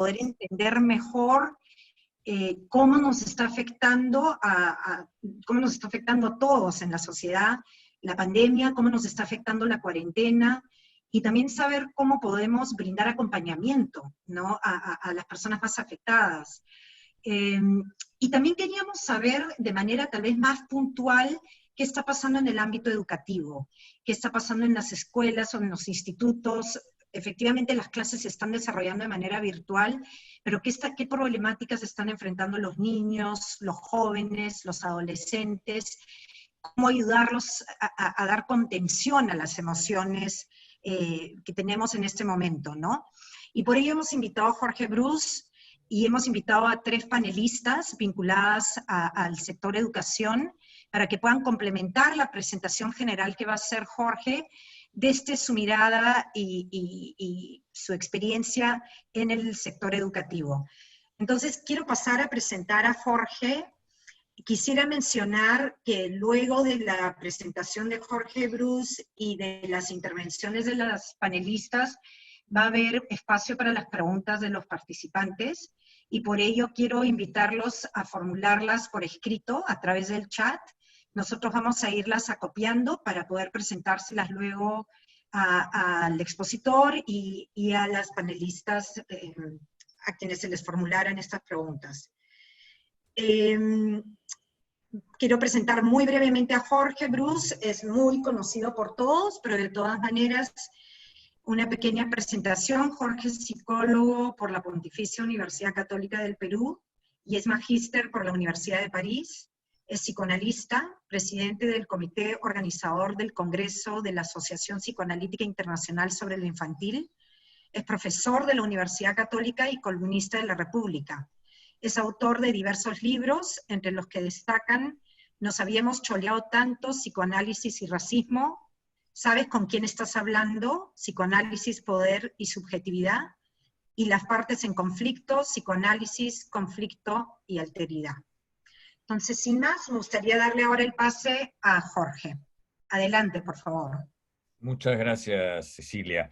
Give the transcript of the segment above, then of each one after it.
poder entender mejor cómo nos está afectando cómo nos está afectando a todos en la sociedad, la pandemia, cómo nos está afectando la cuarentena, y también saber cómo podemos brindar acompañamiento, ¿no?, a las personas más afectadas. Y también queríamos saber de manera tal vez más puntual qué está pasando en el ámbito educativo, qué está pasando en las escuelas o en los institutos. Efectivamente, las clases se están desarrollando de manera virtual, pero ¿qué problemáticas están enfrentando los niños, los jóvenes, los adolescentes? ¿Cómo ayudarlos a dar contención a las emociones que tenemos en este momento, ¿no? Y por ello hemos invitado a Jorge Bruce y hemos invitado a 3 panelistas vinculadas al sector educación para que puedan complementar la presentación general que va a hacer Jorge desde su mirada y su experiencia en el sector educativo. Entonces, quiero pasar a presentar a Jorge. Quisiera mencionar que luego de la presentación de Jorge Bruce y de las intervenciones de las panelistas, va a haber espacio para las preguntas de los participantes, y por ello quiero invitarlos a formularlas por escrito a través del chat. Nosotros vamos a irlas acopiando para poder presentárselas luego al expositor y a las panelistas a quienes se les formularan estas preguntas. Quiero presentar muy brevemente a Jorge Bruce. Es muy conocido por todos, pero de todas maneras, una pequeña presentación. Jorge es psicólogo por la Pontificia Universidad Católica del Perú y es magíster por la Universidad de París. Es psicoanalista, presidente del comité organizador del Congreso de la Asociación Psicoanalítica Internacional sobre lo Infantil. Es profesor de la Universidad Católica y columnista de La República. Es autor de diversos libros, entre los que destacan Nos habíamos choleado tanto, psicoanálisis y racismo, ¿Sabes con quién estás hablando?, psicoanálisis, poder y subjetividad, y Las partes en conflicto, psicoanálisis, conflicto y alteridad. Entonces, sin más, me gustaría darle ahora el pase a Jorge. Adelante, por favor. Muchas gracias, Cecilia.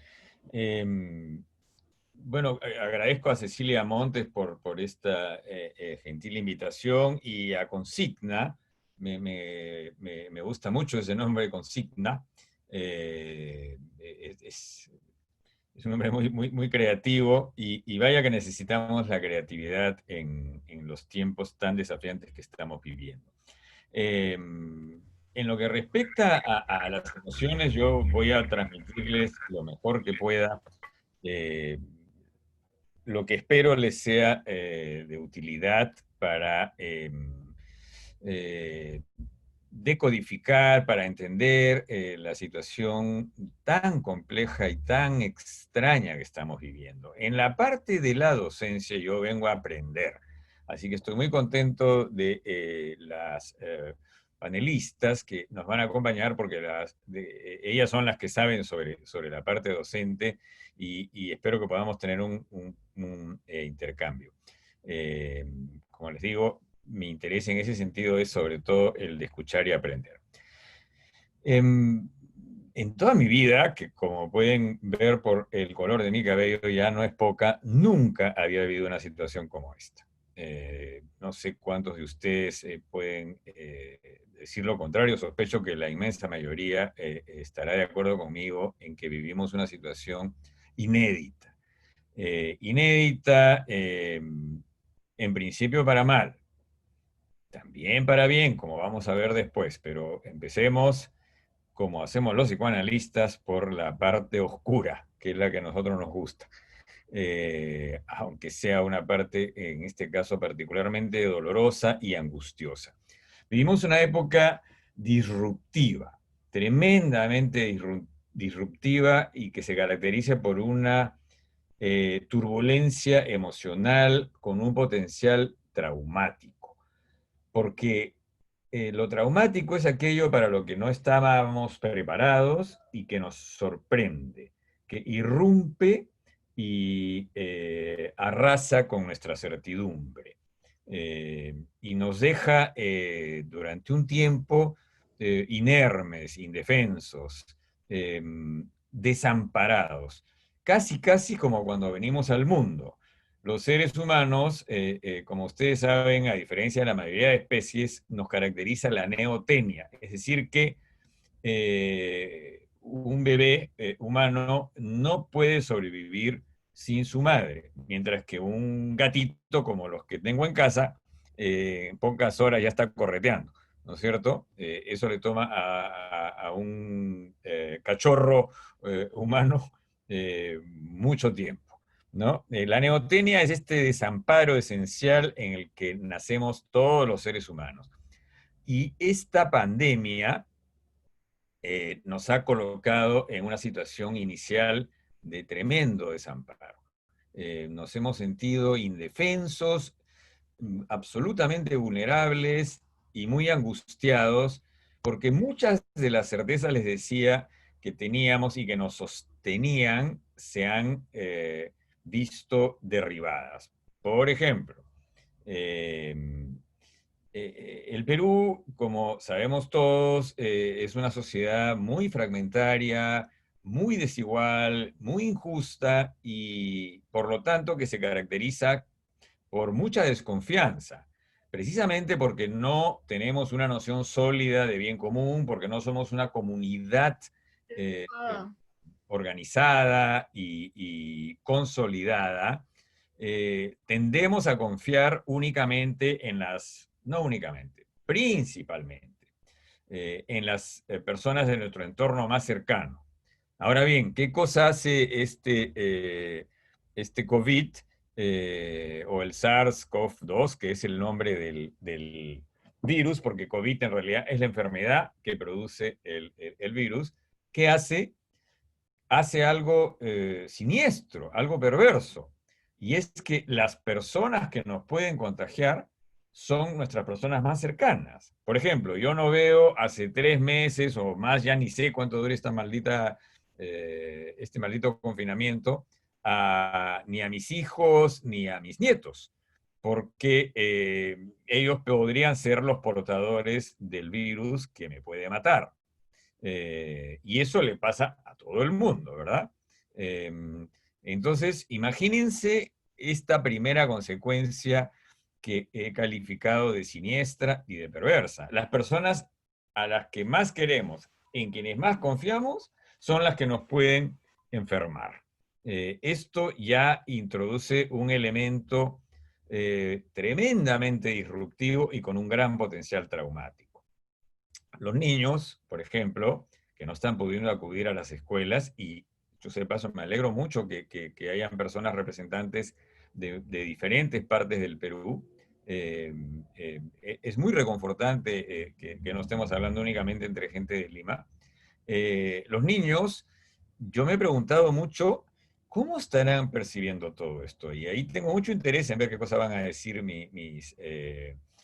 Bueno, agradezco a Cecilia Montes por esta gentil invitación, y a Consigna. Me gusta mucho ese nombre, Consigna. Es un nombre muy creativo, y vaya que necesitamos la creatividad en los tiempos tan desafiantes que estamos viviendo. En lo que respecta a las emociones, yo voy a transmitirles lo mejor que pueda. Lo que espero les sea de utilidad para decodificar, para entender la situación tan compleja y tan extraña que estamos viviendo. En la parte de la docencia yo vengo a aprender, así que estoy muy contento de las panelistas que nos van a acompañar, porque ellas son las que saben sobre la parte docente, y espero que podamos tener un intercambio. Como les digo, mi interés en ese sentido es sobre todo el de escuchar y aprender. En toda mi vida, que como pueden ver por el color de mi cabello ya no es poca, nunca había vivido una situación como esta. No sé cuántos de ustedes pueden decir lo contrario. Sospecho que la inmensa mayoría estará de acuerdo conmigo en que vivimos una situación inédita. Inédita, en principio para mal, también para bien, como vamos a ver después, pero empecemos, como hacemos los psicoanalistas, por la parte oscura, que es la que a nosotros nos gusta. Aunque sea una parte, en este caso particularmente dolorosa y angustiosa. Vivimos una época disruptiva, tremendamente disruptiva, y que se caracteriza por una turbulencia emocional con un potencial traumático. Porque lo traumático es aquello para lo que no estábamos preparados y que nos sorprende, que irrumpe y arrasa con nuestra certidumbre. Y nos deja durante un tiempo inermes, indefensos, desamparados. Casi como cuando venimos al mundo. Los seres humanos, como ustedes saben, a diferencia de la mayoría de especies, nos caracteriza la neotenia, es decir que un bebé humano no puede sobrevivir sin su madre, mientras que un gatito como los que tengo en casa, en pocas horas ya está correteando, ¿no es cierto? Eso le toma a un cachorro humano mucho tiempo. ¿No? La neotenia es este desamparo esencial en el que nacemos todos los seres humanos. Y esta pandemia nos ha colocado en una situación inicial de tremendo desamparo. Nos hemos sentido indefensos, absolutamente vulnerables y muy angustiados, porque muchas de las certezas, les decía, que teníamos y que nos sostenían se han visto derribadas. Por ejemplo, eh, el Perú, como sabemos todos, es una sociedad muy fragmentaria, muy desigual, muy injusta y por lo tanto que se caracteriza por mucha desconfianza, precisamente porque no tenemos una noción sólida de bien común, porque no somos una comunidad eh, organizada y consolidada, tendemos a confiar únicamente en las, no únicamente, principalmente, en las personas de nuestro entorno más cercano. Ahora bien, ¿qué cosa hace este COVID o el SARS-CoV-2, que es el nombre del virus, porque COVID en realidad es la enfermedad que produce el virus? ¿Qué hace? Hace algo siniestro, algo perverso. Y es que las personas que nos pueden contagiar son nuestras personas más cercanas. Por ejemplo, yo no veo hace 3 meses o más, ya ni sé cuánto dure este maldito confinamiento, ni a mis hijos ni a mis nietos, porque ellos podrían ser los portadores del virus que me puede matar. Y eso le pasa a todo el mundo, ¿verdad? Eh, entonces, imagínense esta primera consecuencia que he calificado de siniestra y de perversa. Las personas a las que más queremos, en quienes más confiamos, son las que nos pueden enfermar. Esto ya introduce un elemento tremendamente disruptivo y con un gran potencial traumático. Los niños, por ejemplo, que no están pudiendo acudir a las escuelas, y yo sé de paso, me alegro mucho que hayan personas representantes de diferentes partes del Perú. Es muy reconfortante que no estemos hablando únicamente entre gente de Lima. Los niños, yo me he preguntado mucho, ¿cómo estarán percibiendo todo esto? Y ahí tengo mucho interés en ver qué cosas van a decir mis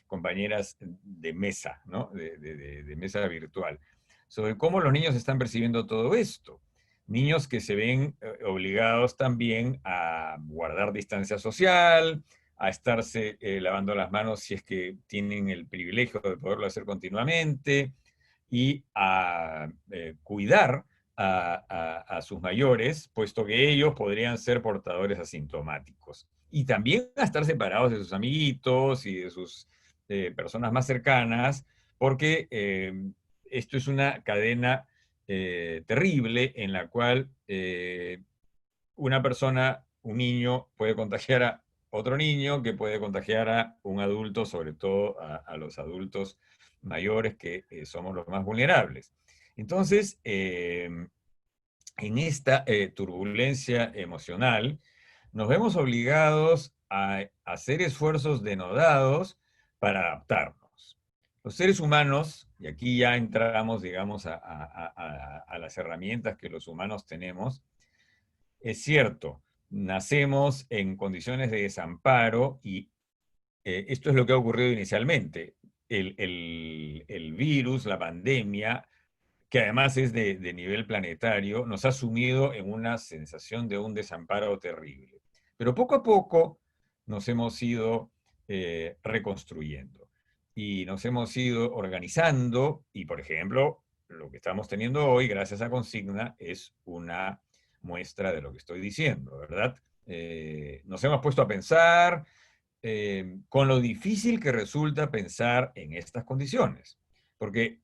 compañeras de mesa, ¿no? De mesa virtual, sobre cómo los niños están percibiendo todo esto. Niños que se ven obligados también a guardar distancia social, a estarse lavando las manos si es que tienen el privilegio de poderlo hacer continuamente, y a cuidar a sus mayores, puesto que ellos podrían ser portadores asintomáticos. Y también a estar separados de sus amiguitos y de sus personas más cercanas, porque esto es una cadena terrible en la cual una persona, un niño, puede contagiar a otro niño, que puede contagiar a un adulto, sobre todo a los adultos mayores, que somos los más vulnerables. Entonces, en esta turbulencia emocional, nos vemos obligados a hacer esfuerzos denodados para adaptarnos. Los seres humanos, y aquí ya entramos, digamos, a las herramientas que los humanos tenemos, es cierto, nacemos en condiciones de desamparo y esto es lo que ha ocurrido inicialmente. El virus, la pandemia, que además es de nivel planetario, nos ha sumido en una sensación de un desamparo terrible. Pero poco a poco nos hemos ido reconstruyendo y nos hemos ido organizando y, por ejemplo, lo que estamos teniendo hoy, gracias a Consigna, es una muestra de lo que estoy diciendo, ¿verdad? Nos hemos puesto a pensar con lo difícil que resulta pensar en estas condiciones, porque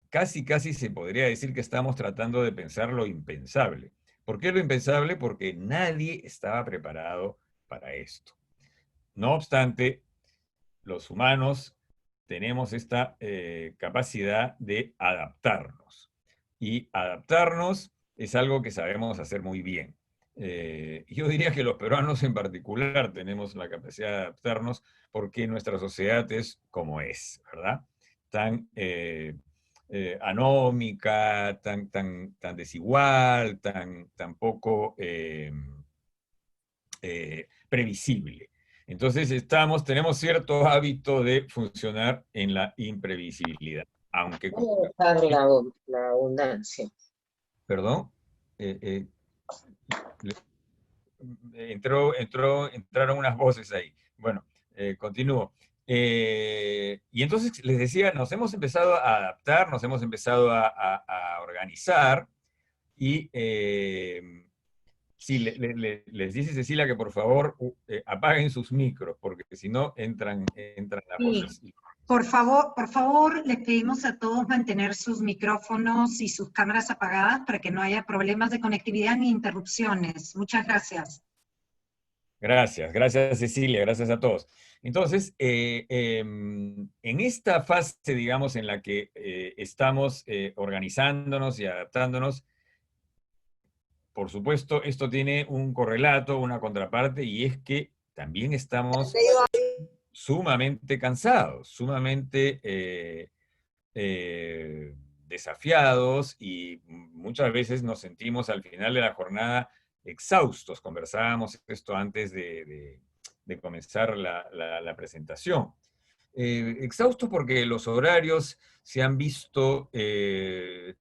casi se podría decir que estamos tratando de pensar lo impensable. ¿Por qué lo impensable? Porque nadie estaba preparado para esto. No obstante, los humanos tenemos esta capacidad de adaptarnos. Y adaptarnos es algo que sabemos hacer muy bien. Yo diría que los peruanos en particular tenemos la capacidad de adaptarnos porque nuestra sociedad es como es, ¿verdad? Tan anómica, tan desigual, tan poco previsible. Entonces tenemos cierto hábito de funcionar en la imprevisibilidad, aunque Voy a dejar la abundancia. perdón, eh, eh, entraron unas voces ahí. Bueno, continúo. Y entonces les decía, nos hemos empezado a adaptar, nos hemos empezado a organizar y sí, les dice Cecilia que por favor apaguen sus micros, porque si no entran las Sí. voces. Por favor, le pedimos a todos mantener sus micrófonos y sus cámaras apagadas para que no haya problemas de conectividad ni interrupciones. Muchas gracias. Gracias Cecilia, gracias a todos. Entonces, en esta fase, digamos, en la que estamos organizándonos y adaptándonos, por supuesto, esto tiene un correlato, una contraparte, y es que también estamos sumamente cansados, sumamente desafiados, y muchas veces nos sentimos al final de la jornada exhaustos. Conversábamos esto antes de comenzar la presentación. Exhaustos porque los horarios se han visto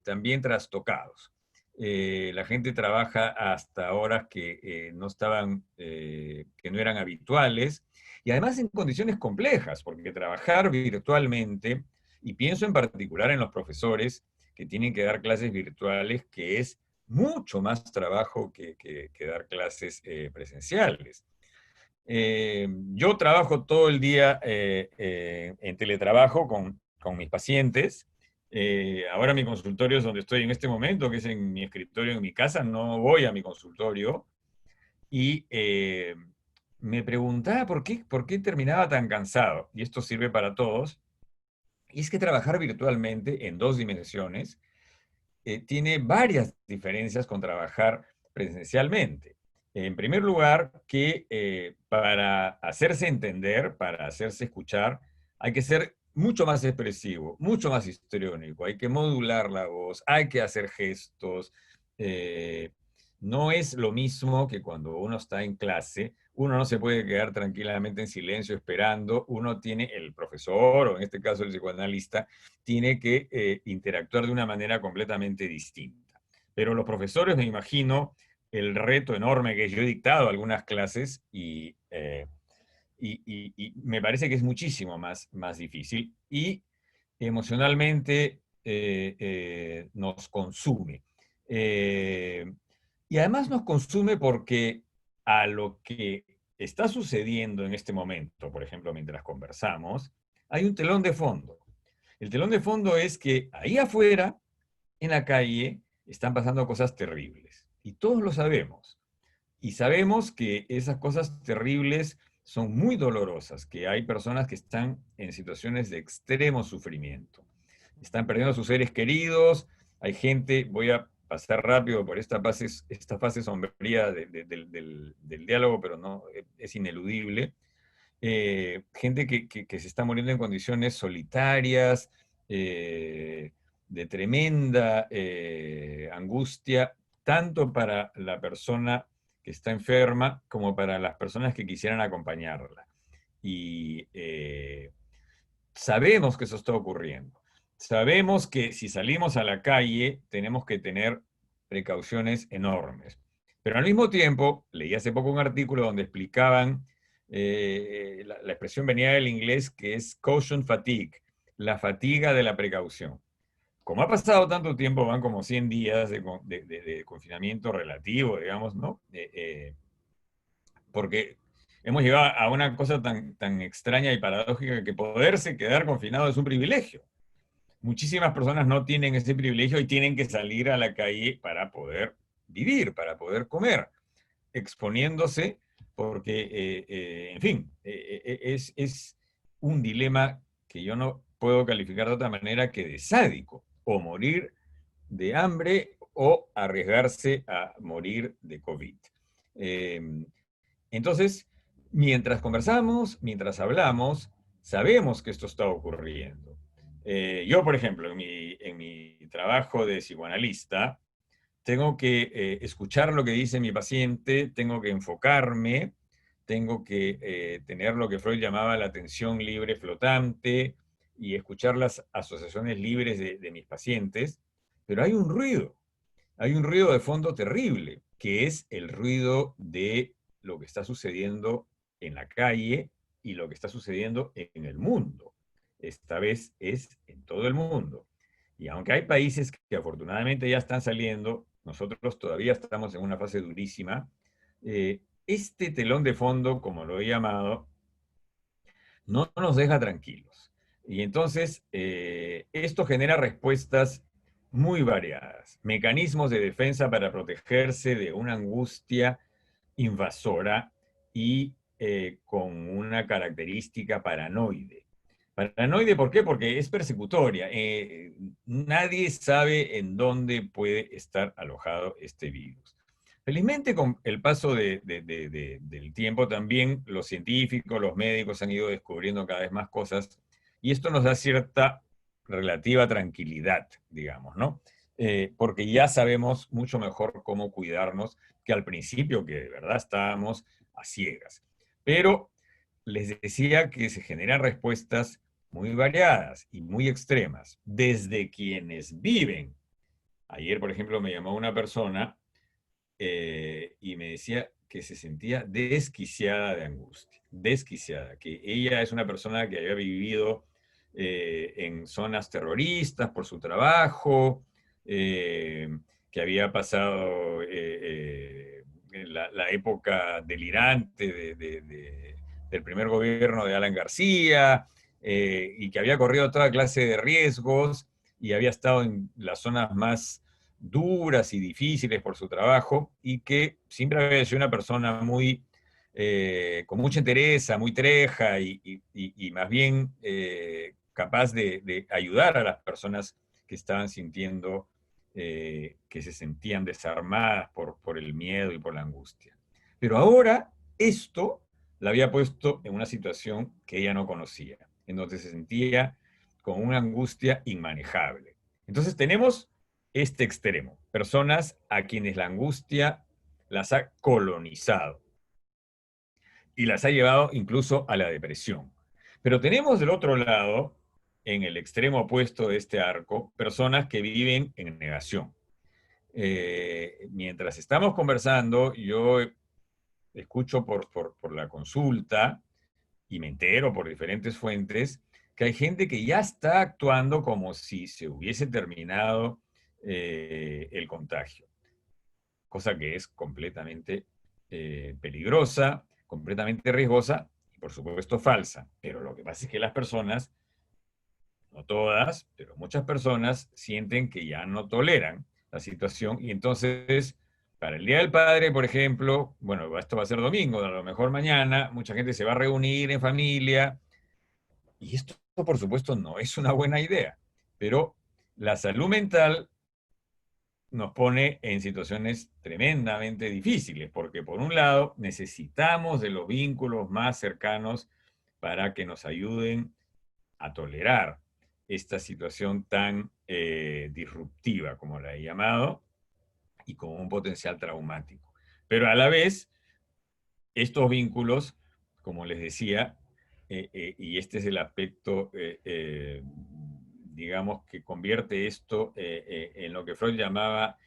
también trastocados. La gente trabaja hasta horas que no estaban, que no eran habituales, y además en condiciones complejas, porque trabajar virtualmente, y pienso en particular en los profesores que tienen que dar clases virtuales, que es mucho más trabajo que dar clases presenciales. Yo trabajo todo el día en teletrabajo con mis pacientes. Ahora mi consultorio es donde estoy en este momento, que es en mi escritorio en mi casa. No voy a mi consultorio. Y me preguntaba por qué terminaba tan cansado. Y esto sirve para todos. Y es que trabajar virtualmente en dos dimensiones tiene varias diferencias con trabajar presencialmente. En primer lugar, que para hacerse entender, para hacerse escuchar, hay que ser mucho más expresivo, mucho más histriónico, hay que modular la voz, hay que hacer gestos. eh, no es lo mismo que cuando uno está en clase, uno no se puede quedar tranquilamente en silencio esperando, uno tiene, el profesor, o en este caso el psicoanalista, tiene que interactuar de una manera completamente distinta. Pero los profesores, me imagino, el reto enorme que yo he dictado algunas clases y me parece que es muchísimo más difícil y emocionalmente nos consume. Eh, y además nos consume porque a lo que está sucediendo en este momento, por ejemplo, mientras conversamos, hay un telón de fondo. El telón de fondo es que ahí afuera, en la calle, están pasando cosas terribles. Y todos lo sabemos. Y sabemos que esas cosas terribles son muy dolorosas, que hay personas que están en situaciones de extremo sufrimiento. Están perdiendo a sus seres queridos, hay gente, voy a pasar rápido por esta fase sombría del diálogo, pero no, es ineludible. Gente que se está muriendo en condiciones solitarias, de tremenda angustia, tanto para la persona que está enferma como para las personas que quisieran acompañarla. Y sabemos que eso está ocurriendo. Sabemos que si salimos a la calle tenemos que tener precauciones enormes. Pero al mismo tiempo, leí hace poco un artículo donde explicaban, la expresión venía del inglés, que es caution fatigue, la fatiga de la precaución. Como ha pasado tanto tiempo, van como 100 días de confinamiento relativo, digamos, ¿no? porque hemos llegado a una cosa tan extraña y paradójica que poderse quedar confinado es un privilegio. Muchísimas personas no tienen ese privilegio y tienen que salir a la calle para poder vivir, para poder comer, exponiéndose porque, en fin, es un dilema que yo no puedo calificar de otra manera que de sádico, o morir de hambre o arriesgarse a morir de COVID. Eh, entonces, mientras conversamos, mientras hablamos, sabemos que esto está ocurriendo. Yo, por ejemplo, en mi trabajo de psicoanalista, tengo que escuchar lo que dice mi paciente, tengo que enfocarme, tengo que tener lo que Freud llamaba la atención libre flotante y escuchar las asociaciones libres de mis pacientes, pero hay un ruido de fondo terrible, que es el ruido de lo que está sucediendo en la calle y lo que está sucediendo en el mundo. Esta vez es en todo el mundo. Y aunque hay países que afortunadamente ya están saliendo, nosotros todavía estamos en una fase durísima. Este telón de fondo, como lo he llamado, no nos deja tranquilos. Y entonces, esto genera respuestas muy variadas, mecanismos de defensa para protegerse de una angustia invasora y con una característica paranoide. Paranoide, ¿por qué? Porque es persecutoria. Nadie sabe en dónde puede estar alojado este virus. Felizmente, con el paso del tiempo también los científicos, los médicos han ido descubriendo cada vez más cosas y esto nos da cierta relativa tranquilidad, digamos, ¿no? Porque ya sabemos mucho mejor cómo cuidarnos que al principio, que de verdad estábamos a ciegas. Pero les decía que se generan respuestas muy variadas y muy extremas, desde quienes viven. Ayer, por ejemplo, me llamó una persona y me decía que se sentía desquiciada de angustia, desquiciada, que ella es una persona que había vivido en zonas terroristas por su trabajo, que había pasado la época delirante del primer gobierno de Alan García, y que había corrido toda clase de riesgos y había estado en las zonas más duras y difíciles por su trabajo, y que siempre había sido una persona muy, con mucha entereza, muy treja y más bien capaz de ayudar a las personas que estaban sintiendo, que se sentían desarmadas por el miedo y por la angustia. Pero ahora esto la había puesto en una situación que ella no conocía, en donde se sentía con una angustia inmanejable. Entonces tenemos este extremo, personas a quienes la angustia las ha colonizado y las ha llevado incluso a la depresión. Pero tenemos del otro lado, en el extremo opuesto de este arco, personas que viven en negación. Mientras estamos conversando, yo escucho por la consulta y me entero por diferentes fuentes que hay gente que ya está actuando como si se hubiese terminado el contagio, cosa que es completamente peligrosa, completamente riesgosa y por supuesto falsa. Pero lo que pasa es que las personas, no todas, pero muchas personas sienten que ya no toleran la situación y entonces para el Día del Padre, por ejemplo, bueno, esto va a ser domingo, a lo mejor mañana, mucha gente se va a reunir en familia y esto, por supuesto, no es una buena idea, pero la salud mental nos pone en situaciones tremendamente difíciles, porque por un lado necesitamos de los vínculos más cercanos para que nos ayuden a tolerar esta situación tan disruptiva, como la he llamado, y con un potencial traumático. Pero a la vez, estos vínculos, como les decía, y este es el aspecto, digamos, que convierte esto en lo que Freud llamaba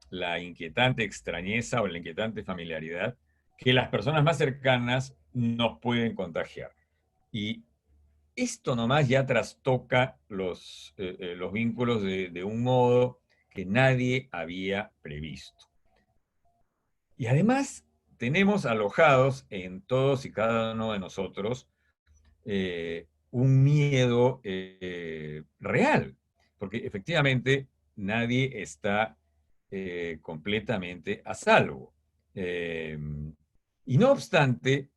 la inquietante extrañeza o la inquietante familiaridad, que las personas más cercanas nos pueden contagiar. Y esto nomás ya trastoca los vínculos de un modo que nadie había previsto. Y además tenemos alojados en todos y cada uno de nosotros un miedo real, porque efectivamente nadie está completamente a salvo. Y no obstante,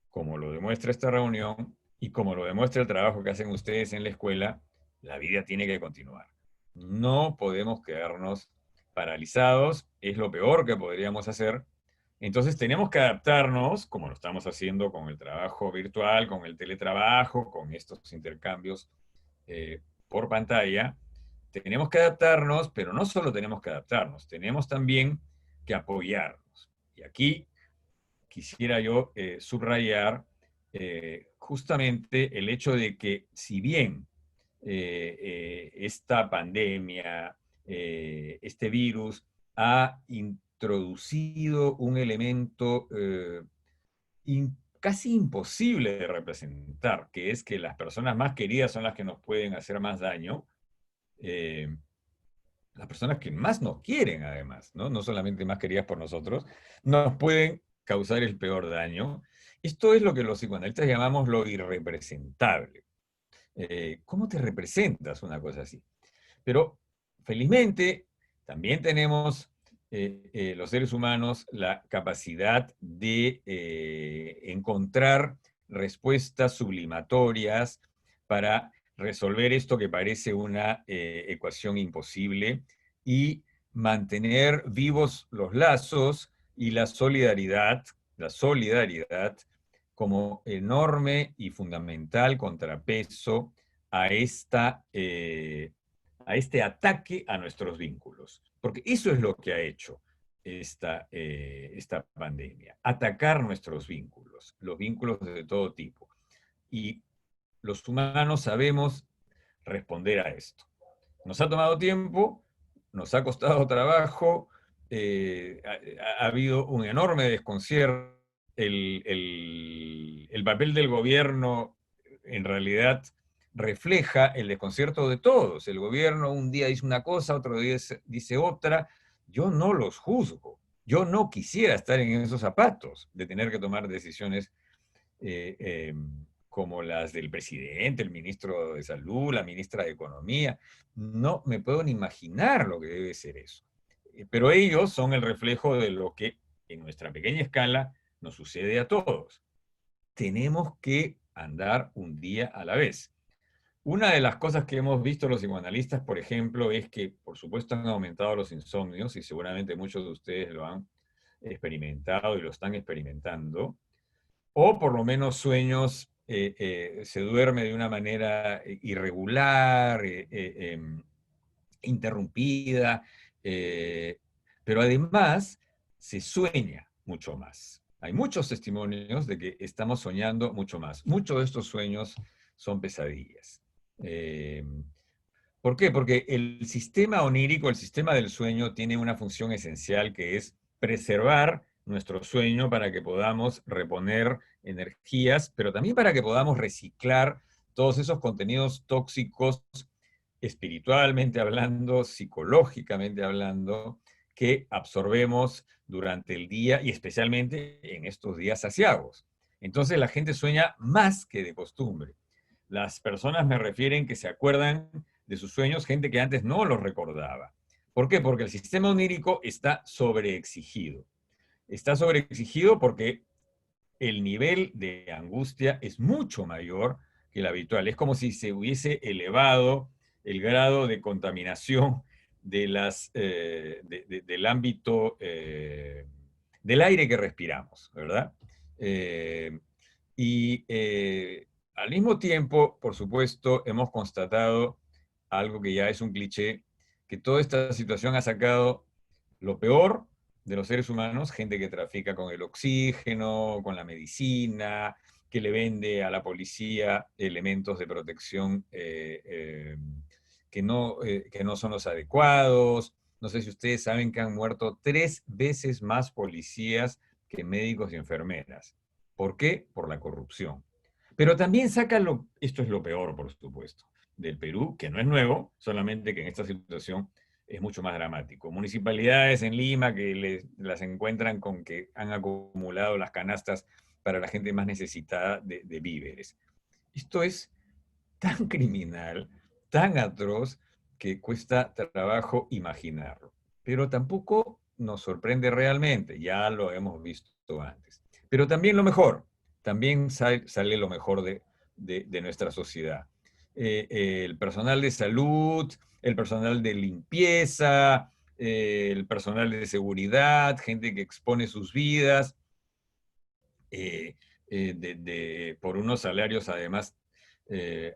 como lo demuestra esta reunión y como lo demuestra el trabajo que hacen ustedes en la escuela, la vida tiene que continuar. No podemos quedarnos paralizados, es lo peor que podríamos hacer. Entonces tenemos que adaptarnos, como lo estamos haciendo con el trabajo virtual, con el teletrabajo, con estos intercambios por pantalla. Tenemos que adaptarnos, pero no solo tenemos que adaptarnos, tenemos también que apoyarnos. Y aquí quisiera yo subrayar justamente el hecho de que si bien esta pandemia, este virus, ha introducido un elemento casi imposible de representar, que es que las personas más queridas son las que nos pueden hacer más daño, eh, las personas que más nos quieren además, ¿no? No solamente más queridas por nosotros, nos pueden causar el peor daño. Esto es lo que los psicoanalistas llamamos lo irrepresentable. ¿Cómo te representas una cosa así? Pero felizmente también tenemos los seres humanos la capacidad de encontrar respuestas sublimatorias para resolver esto que parece una ecuación imposible y mantener vivos los lazos y la solidaridad como enorme y fundamental contrapeso a este ataque a nuestros vínculos. Porque eso es lo que ha hecho esta pandemia, atacar nuestros vínculos, los vínculos de todo tipo. Y los humanos sabemos responder a esto. Nos ha tomado tiempo, nos ha costado trabajo, ha habido un enorme desconcierto. El papel del gobierno en realidad refleja el desconcierto de todos. El gobierno un día dice una cosa, otro día dice otra. Yo no los juzgo. Yo no quisiera estar en esos zapatos de tener que tomar decisiones eh, eh, como las del presidente, el ministro de Salud, la ministra de Economía. No me puedo ni imaginar lo que debe ser eso. Pero ellos son el reflejo de lo que en nuestra pequeña escala nos sucede a todos. Tenemos que andar un día a la vez. Una de las cosas que hemos visto los psicoanalistas, por ejemplo, es que, por supuesto, han aumentado los insomnios y seguramente muchos de ustedes lo han experimentado y lo están experimentando, o por lo menos sueños, se duerme de una manera irregular, interrumpida, eh, pero además se sueña mucho más. Hay muchos testimonios de que estamos soñando mucho más. Muchos de estos sueños son pesadillas. Eh, ¿Por qué? Porque el sistema onírico, el sistema del sueño, tiene una función esencial que es preservar nuestro sueño para que podamos reponer energías, pero también para que podamos reciclar todos esos contenidos tóxicos, espiritualmente hablando, psicológicamente hablando, que absorbemos durante el día y especialmente en estos días aciagos. Entonces la gente sueña más que de costumbre. Las personas me refieren que se acuerdan de sus sueños, gente que antes no los recordaba. ¿Por qué? Porque el sistema onírico está sobreexigido. Está sobreexigido porque el nivel de angustia es mucho mayor que el habitual. Es como si se hubiese elevado el grado de contaminación del ámbito del aire que respiramos, ¿verdad? Eh, y al mismo tiempo, por supuesto, hemos constatado algo que ya es un cliché, que toda esta situación ha sacado lo peor de los seres humanos, gente que trafica con el oxígeno, con la medicina, que le vende a la policía elementos de protección que no son los adecuados. No sé si ustedes saben que han muerto 3 veces más policías que médicos y enfermeras. ¿Por qué? Por la corrupción. Pero también esto es lo peor, por supuesto, del Perú, que no es nuevo, solamente que en esta situación es mucho más dramático. Municipalidades en Lima que las encuentran con que han acumulado las canastas para la gente más necesitada de víveres. Esto es tan criminal, tan atroz, que cuesta trabajo imaginarlo. Pero tampoco nos sorprende realmente, ya lo hemos visto antes. Pero también lo mejor, también sale lo mejor de nuestra sociedad. El personal de salud, el personal de limpieza, el personal de seguridad, gente que expone sus vidas por unos salarios además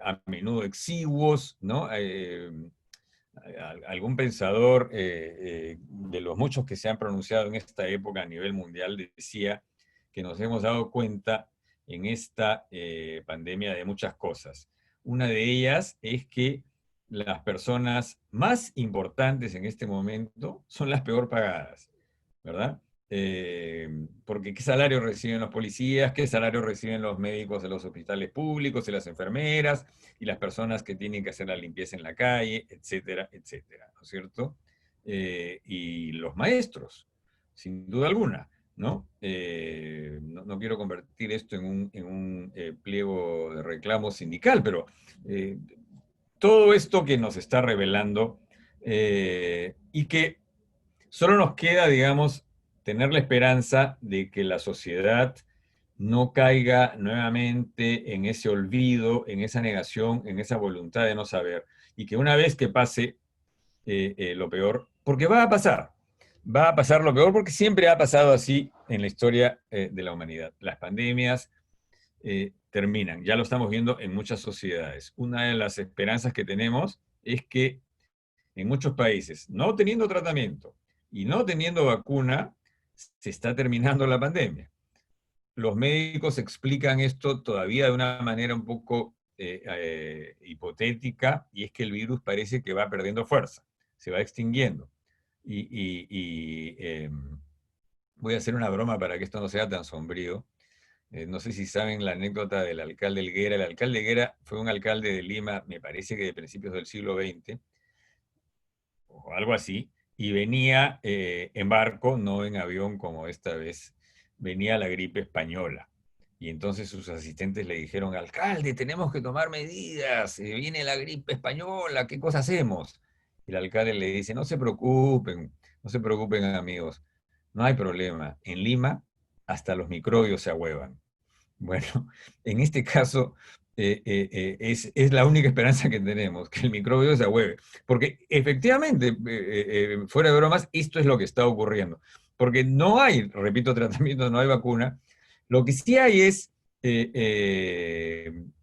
a menudo exiguos, ¿no? Algún pensador de los muchos que se han pronunciado en esta época a nivel mundial decía que nos hemos dado cuenta en esta pandemia de muchas cosas. Una de ellas es que las personas más importantes en este momento son las peor pagadas, ¿verdad? Porque ¿qué salario reciben los policías? ¿Qué salario reciben los médicos de los hospitales públicos y las enfermeras y las personas que tienen que hacer la limpieza en la calle, etcétera, etcétera, ¿no es cierto? Y los maestros, sin duda alguna, ¿no? No quiero convertir esto en un pliego de reclamo sindical, pero todo esto que nos está revelando y que solo nos queda, digamos, tener la esperanza de que la sociedad no caiga nuevamente en ese olvido, en esa negación, en esa voluntad de no saber, y que una vez que pase lo peor, porque va a pasar lo peor porque siempre ha pasado así en la historia de la humanidad. Las pandemias terminan, ya lo estamos viendo en muchas sociedades. Una de las esperanzas que tenemos es que en muchos países, no teniendo tratamiento y no teniendo vacuna, se está terminando la pandemia. Los médicos explican esto todavía de una manera un poco hipotética, y es que el virus parece que va perdiendo fuerza, se va extinguiendo. Voy a hacer una broma para que esto no sea tan sombrío. No sé si saben la anécdota del alcalde Helguera. El alcalde Helguera fue un alcalde de Lima, me parece que de principios del siglo XX, o algo así, y venía en barco, no en avión como esta vez, venía la gripe española. Y entonces sus asistentes le dijeron, alcalde, tenemos que tomar medidas, viene la gripe española, ¿qué cosa hacemos? Y el alcalde le dice, no se preocupen amigos, no hay problema. En Lima hasta los microbios se ahuevan. Bueno, en este caso es la única esperanza que tenemos, que el microbio se ahueve. Porque efectivamente, fuera de bromas, esto es lo que está ocurriendo. Porque no hay, repito, tratamiento, no hay vacuna. Lo que sí hay es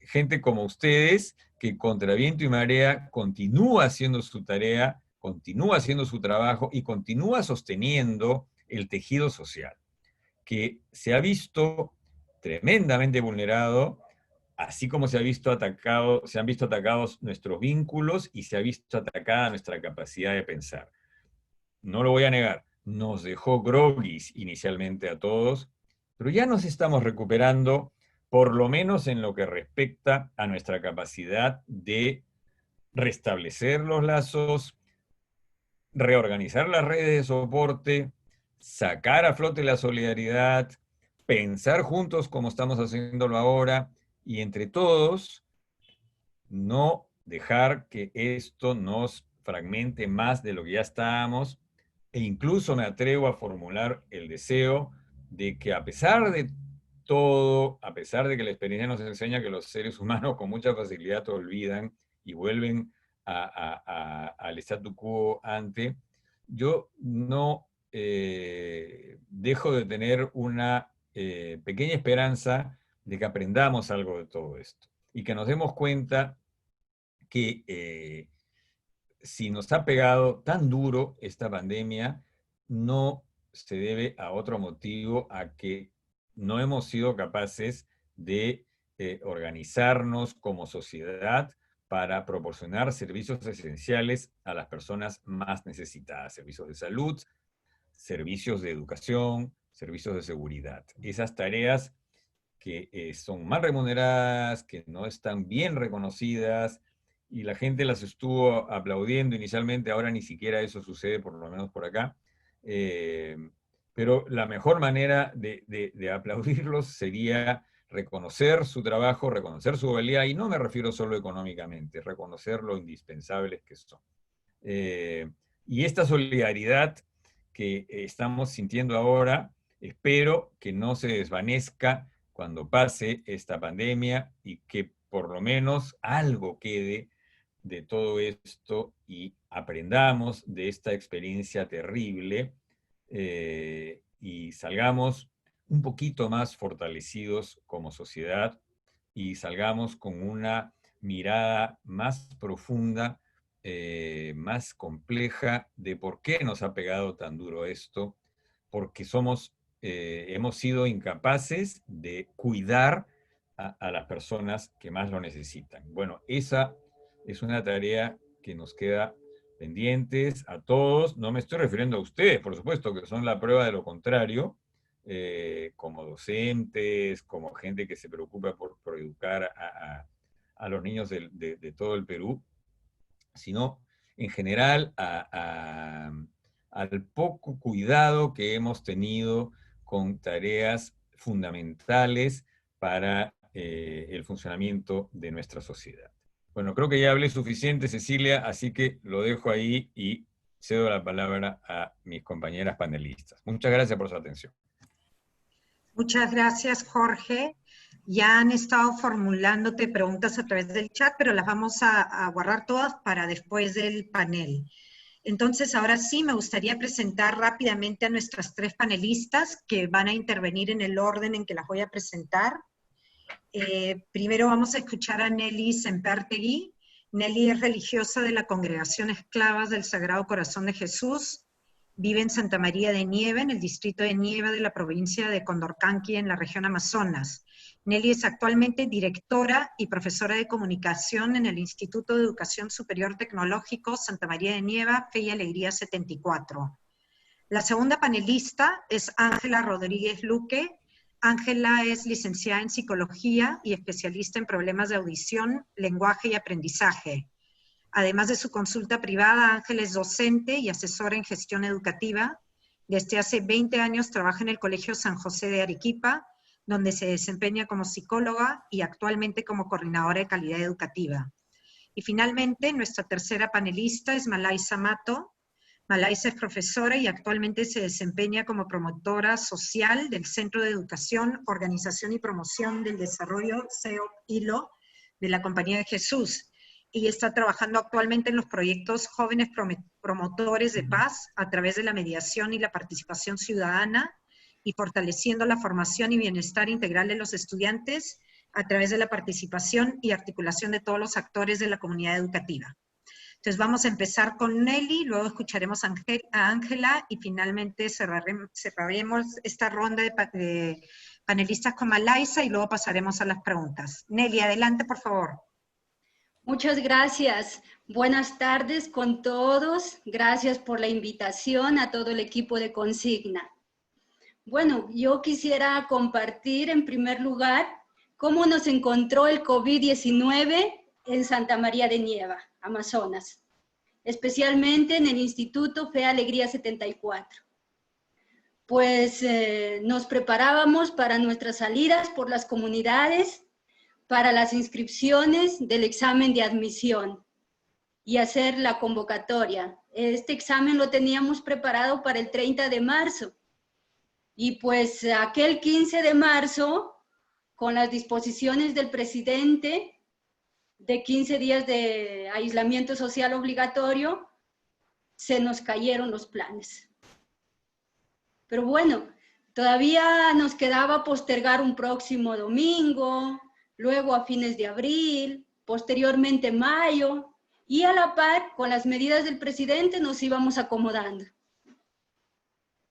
gente como ustedes que contra viento y marea continúa haciendo su tarea, continúa haciendo su trabajo y continúa sosteniendo el tejido social, que se ha visto tremendamente vulnerado, así como se han visto atacados nuestros vínculos y se ha visto atacada nuestra capacidad de pensar. No lo voy a negar, nos dejó groguis inicialmente a todos, pero ya nos estamos recuperando, por lo menos en lo que respecta a nuestra capacidad de restablecer los lazos, reorganizar las redes de soporte, sacar a flote la solidaridad, pensar juntos como estamos haciéndolo ahora, y entre todos no dejar que esto nos fragmente más de lo que ya estábamos, e incluso me atrevo a formular el deseo de que a pesar de todo, a pesar de que la experiencia nos enseña que los seres humanos con mucha facilidad olvidan y vuelven al statu quo ante, yo no dejo de tener una pequeña esperanza de que aprendamos algo de todo esto y que nos demos cuenta que si nos ha pegado tan duro esta pandemia, no se debe a otro motivo, a que no hemos sido capaces de organizarnos como sociedad para proporcionar servicios esenciales a las personas más necesitadas, servicios de salud, servicios de educación, servicios de seguridad. Esas tareas que son mal remuneradas, que no están bien reconocidas y la gente las estuvo aplaudiendo inicialmente, ahora ni siquiera eso sucede, por lo menos por acá. Pero la mejor manera de aplaudirlos sería reconocer su trabajo, reconocer su valía, y no me refiero solo económicamente, reconocer lo indispensables que son. Y esta solidaridad que estamos sintiendo ahora, espero que no se desvanezca cuando pase esta pandemia y que por lo menos algo quede de todo esto y aprendamos de esta experiencia terrible y salgamos un poquito más fortalecidos como sociedad y salgamos con una mirada más profunda, más compleja de por qué nos ha pegado tan duro esto, porque hemos sido incapaces de cuidar a las personas que más lo necesitan. Bueno, esa es una tarea que nos queda pendientes a todos. No me estoy refiriendo a ustedes, por supuesto, que son la prueba de lo contrario, como docentes, como gente que se preocupa por educar a los niños de todo el Perú, sino en general al poco cuidado que hemos tenido con tareas fundamentales para el funcionamiento de nuestra sociedad. Bueno, creo que ya hablé suficiente, Cecilia, así que lo dejo ahí y cedo la palabra a mis compañeras panelistas. Muchas gracias por su atención. Muchas gracias, Jorge. Ya han estado formulándote preguntas a través del chat, pero las vamos a guardar todas para después del panel. Entonces, ahora sí, me gustaría presentar rápidamente a nuestras 3 panelistas que van a intervenir en el orden en que las voy a presentar. Primero vamos a escuchar a Nelly Sempertegui. Nelly es religiosa de la Congregación Esclavas del Sagrado Corazón de Jesús. Vive en Santa María de Nieva, en el distrito de Nieva de la provincia de Condorcanqui, en la región Amazonas. Nelly es actualmente directora y profesora de comunicación en el Instituto de Educación Superior Tecnológico Santa María de Nieva, Fe y Alegría 74. La segunda panelista es Ángela Rodríguez Luque. Ángela es licenciada en Psicología y especialista en problemas de audición, lenguaje y aprendizaje. Además de su consulta privada, Ángela es docente y asesora en gestión educativa. Desde hace 20 años trabaja en el Colegio San José de Arequipa, donde se desempeña como psicóloga y actualmente como coordinadora de calidad educativa. Y finalmente, nuestra tercera panelista es Malaisa Mato. Malaisa es profesora y actualmente se desempeña como promotora social del Centro de Educación, Organización y Promoción del Desarrollo, CEOP-ILO, de la Compañía de Jesús. Y está trabajando actualmente en los proyectos Jóvenes Promotores de Paz a través de la mediación y la participación ciudadana y fortaleciendo la formación y bienestar integral de los estudiantes a través de la participación y articulación de todos los actores de la comunidad educativa. Entonces vamos a empezar con Nelly, luego escucharemos a Ángela y finalmente cerraremos esta ronda de panelistas con Malaisa y luego pasaremos a las preguntas. Nelly, adelante por favor. Muchas gracias. Buenas tardes con todos. Gracias por la invitación a todo el equipo de Consigna. Bueno, yo quisiera compartir en primer lugar cómo nos encontró el COVID-19 en Santa María de Nieva, Amazonas, especialmente en el Instituto Fe Alegría 74. Pues nos preparábamos para nuestras salidas por las comunidades, para las inscripciones del examen de admisión y hacer la convocatoria. Este examen lo teníamos preparado para el 30 de marzo. Y pues aquel 15 de marzo, con las disposiciones del presidente de 15 días de aislamiento social obligatorio, se nos cayeron los planes. Pero bueno, todavía nos quedaba postergar un próximo domingo, luego a fines de abril, posteriormente mayo, y a la par, con las medidas del presidente, nos íbamos acomodando.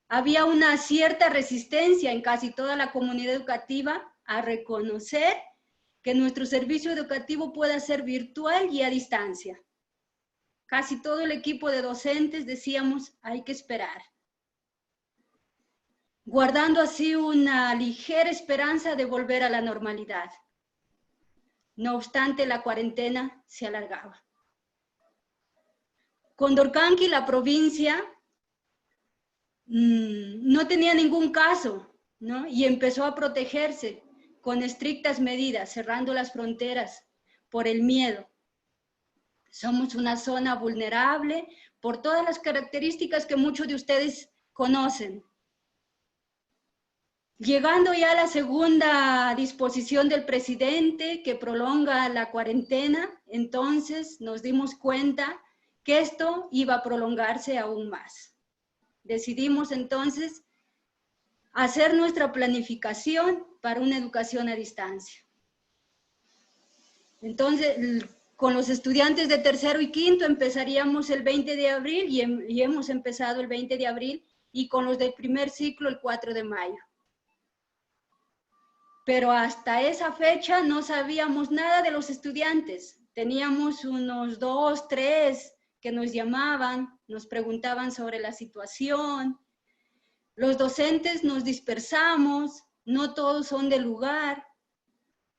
Había una cierta resistencia en casi toda la comunidad educativa a reconocer que nuestro servicio educativo pueda ser virtual y a distancia. Casi todo el equipo de docentes decíamos, hay que esperar, guardando así una ligera esperanza de volver a la normalidad. No obstante, la cuarentena se alargaba. Condorcanqui, la provincia, no tenía ningún caso, ¿no? Y empezó a protegerse con estrictas medidas, cerrando las fronteras por el miedo. Somos una zona vulnerable por todas las características que muchos de ustedes conocen. Llegando ya a la segunda disposición del presidente que prolonga la cuarentena, entonces nos dimos cuenta que esto iba a prolongarse aún más. Decidimos entonces hacer nuestra planificación para una educación a distancia. Entonces, con los estudiantes de tercero y quinto empezaríamos el 20 de abril y hemos empezado el 20 de abril y con los del primer ciclo el 4 de mayo. Pero hasta esa fecha no sabíamos nada de los estudiantes. Teníamos unos 2, 3 que nos llamaban, nos preguntaban sobre la situación. Los docentes nos dispersamos, no todos son del lugar.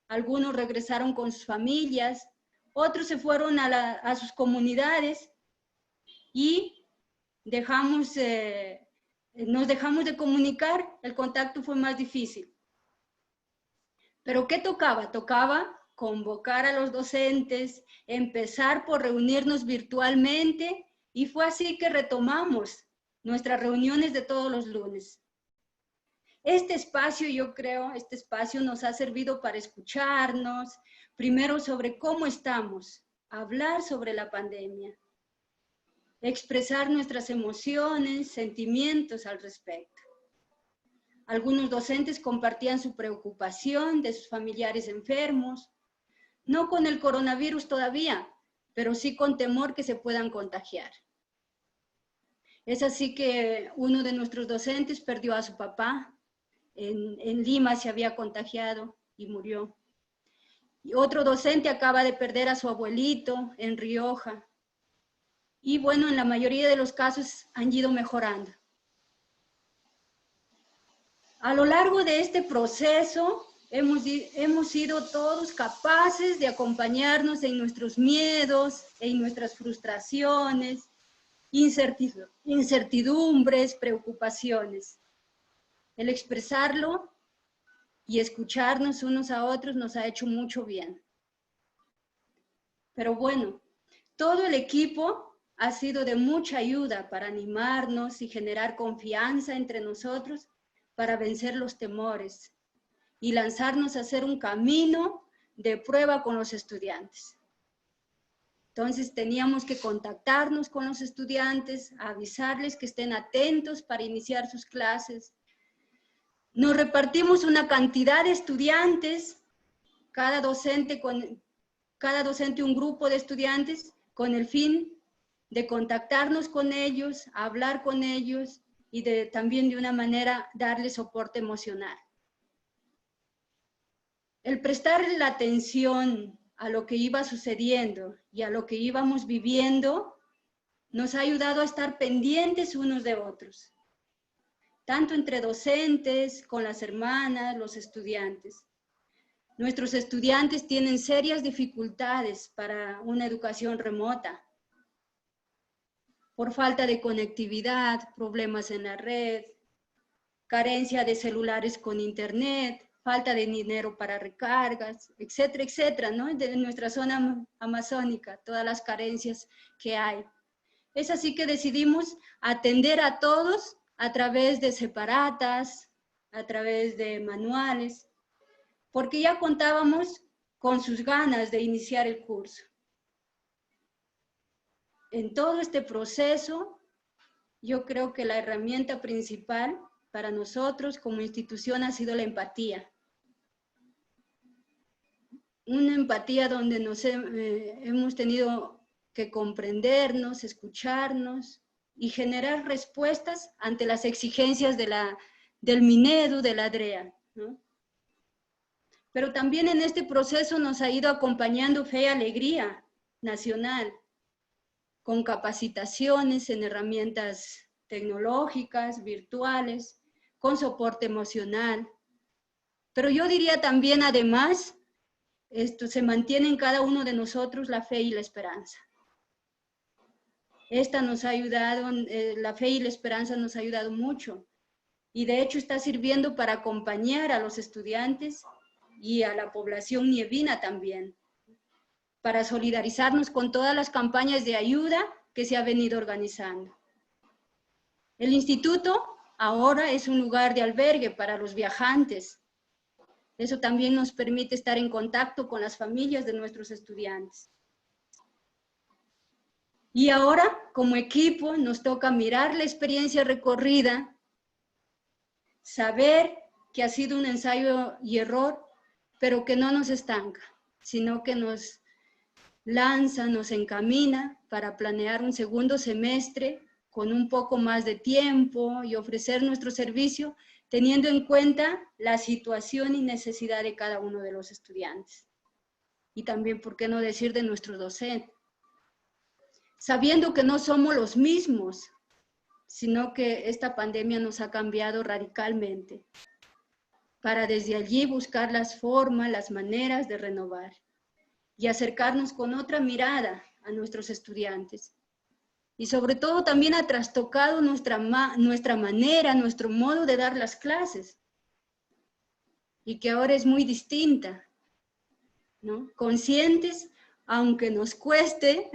Algunos regresaron con sus familias, otros se fueron a sus comunidades y nos dejamos de comunicar, el contacto fue más difícil. ¿Pero qué tocaba? Tocaba convocar a los docentes, empezar por reunirnos virtualmente y fue así que retomamos nuestras reuniones de todos los lunes. Este espacio, yo creo, este espacio nos ha servido para escucharnos, primero sobre cómo estamos, hablar sobre la pandemia, expresar nuestras emociones, sentimientos al respecto. Algunos docentes compartían su preocupación de sus familiares enfermos, no con el coronavirus todavía, pero sí con temor que se puedan contagiar. Es así que uno de nuestros docentes perdió a su papá, en Lima se había contagiado y murió. Y otro docente acaba de perder a su abuelito en Rioja. Y bueno, en la mayoría de los casos han ido mejorando. A lo largo de este proceso hemos sido todos capaces de acompañarnos en nuestros miedos, en nuestras frustraciones, incertidumbres, preocupaciones. El expresarlo y escucharnos unos a otros nos ha hecho mucho bien. Pero bueno, todo el equipo ha sido de mucha ayuda para animarnos y generar confianza entre nosotros para vencer los temores y lanzarnos a hacer un camino de prueba con los estudiantes. Entonces teníamos que contactarnos con los estudiantes, avisarles que estén atentos para iniciar sus clases. Nos repartimos una cantidad de estudiantes, cada docente un grupo de estudiantes, con el fin de contactarnos con ellos, hablar con ellos y también de una manera darles soporte emocional. El prestarle la atención a lo que iba sucediendo y a lo que íbamos viviendo nos ha ayudado a estar pendientes unos de otros, tanto entre docentes, con las hermanas, los estudiantes. Nuestros estudiantes tienen serias dificultades para una educación remota, por falta de conectividad, problemas en la red, carencia de celulares con internet, falta de dinero para recargas, etcétera, etcétera, ¿no? De nuestra zona amazónica, todas las carencias que hay. Es así que decidimos atender a todos a través de separatas, a través de manuales, porque ya contábamos con sus ganas de iniciar el curso. En todo este proceso, yo creo que la herramienta principal para nosotros como institución ha sido la empatía. Una empatía donde hemos tenido que comprendernos, escucharnos y generar respuestas ante las exigencias del Minedu, de la DREA, ¿no? Pero también en este proceso nos ha ido acompañando Fe y Alegría Nacional, con capacitaciones en herramientas tecnológicas, virtuales, con soporte emocional. Pero yo diría también, además, se mantiene en cada uno de nosotros la fe y la esperanza. Esta nos ha ayudado, la fe y la esperanza nos ha ayudado mucho. Y de hecho está sirviendo para acompañar a los estudiantes y a la población nievina también, para solidarizarnos con todas las campañas de ayuda que se ha venido organizando. El instituto ahora es un lugar de albergue para los viajantes. Eso también nos permite estar en contacto con las familias de nuestros estudiantes. Y ahora, como equipo, nos toca mirar la experiencia recorrida, saber que ha sido un ensayo y error, pero que no nos estanca, sino que nos lanza, nos encamina para planear un segundo semestre con un poco más de tiempo y ofrecer nuestro servicio teniendo en cuenta la situación y necesidad de cada uno de los estudiantes. Y también, ¿por qué no decir de nuestro docente? Sabiendo que no somos los mismos, sino que esta pandemia nos ha cambiado radicalmente, para desde allí buscar las formas, las maneras de renovar y acercarnos con otra mirada a nuestros estudiantes. Y sobre todo también ha trastocado nuestra manera, nuestro modo de dar las clases, y que ahora es muy distinta, ¿no? Conscientes, aunque nos cueste,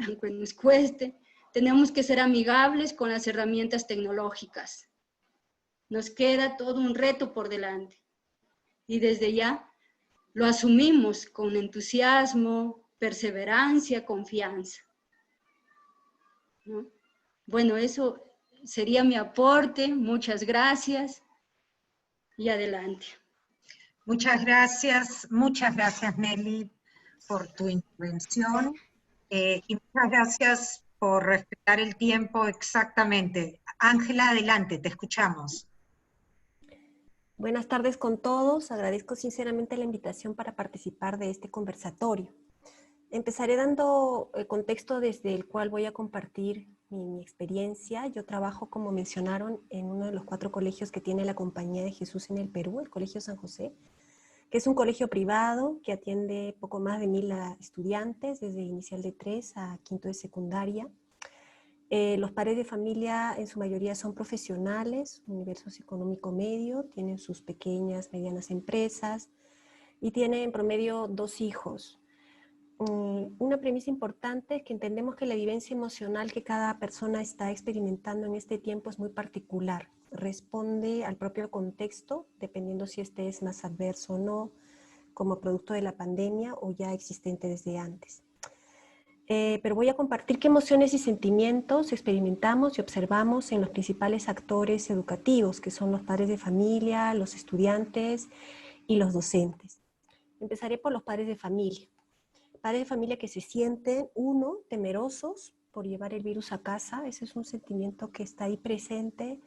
tenemos que ser amigables con las herramientas tecnológicas. Nos queda todo un reto por delante. Y desde ya lo asumimos con entusiasmo, perseverancia, confianza, ¿no? Bueno, eso sería mi aporte. Muchas gracias y adelante. Muchas gracias Nelly por tu intervención y muchas gracias por respetar el tiempo exactamente. Ángela, adelante, te escuchamos. Buenas tardes con todos. Agradezco sinceramente la invitación para participar de este conversatorio. Empezaré dando el contexto desde el cual voy a compartir mi experiencia. Yo trabajo, como mencionaron, en uno de los 4 colegios que tiene la Compañía de Jesús en el Perú, el Colegio San José, que es un colegio privado que atiende poco más de 1000 estudiantes, desde inicial de 3 a quinto de secundaria. Los padres de familia en su mayoría son profesionales, un nivel socioeconómico medio, tienen sus pequeñas, medianas empresas y tienen en promedio 2 hijos. Una premisa importante es que entendemos que la vivencia emocional que cada persona está experimentando en este tiempo es muy particular. Responde al propio contexto, dependiendo si este es más adverso o no, como producto de la pandemia o ya existente desde antes. Pero voy a compartir qué emociones y sentimientos experimentamos y observamos en los principales actores educativos, que son los padres de familia, los estudiantes y los docentes. Empezaré por los padres de familia. Padres de familia que se sienten, uno, temerosos por llevar el virus a casa. Ese es un sentimiento que está ahí presente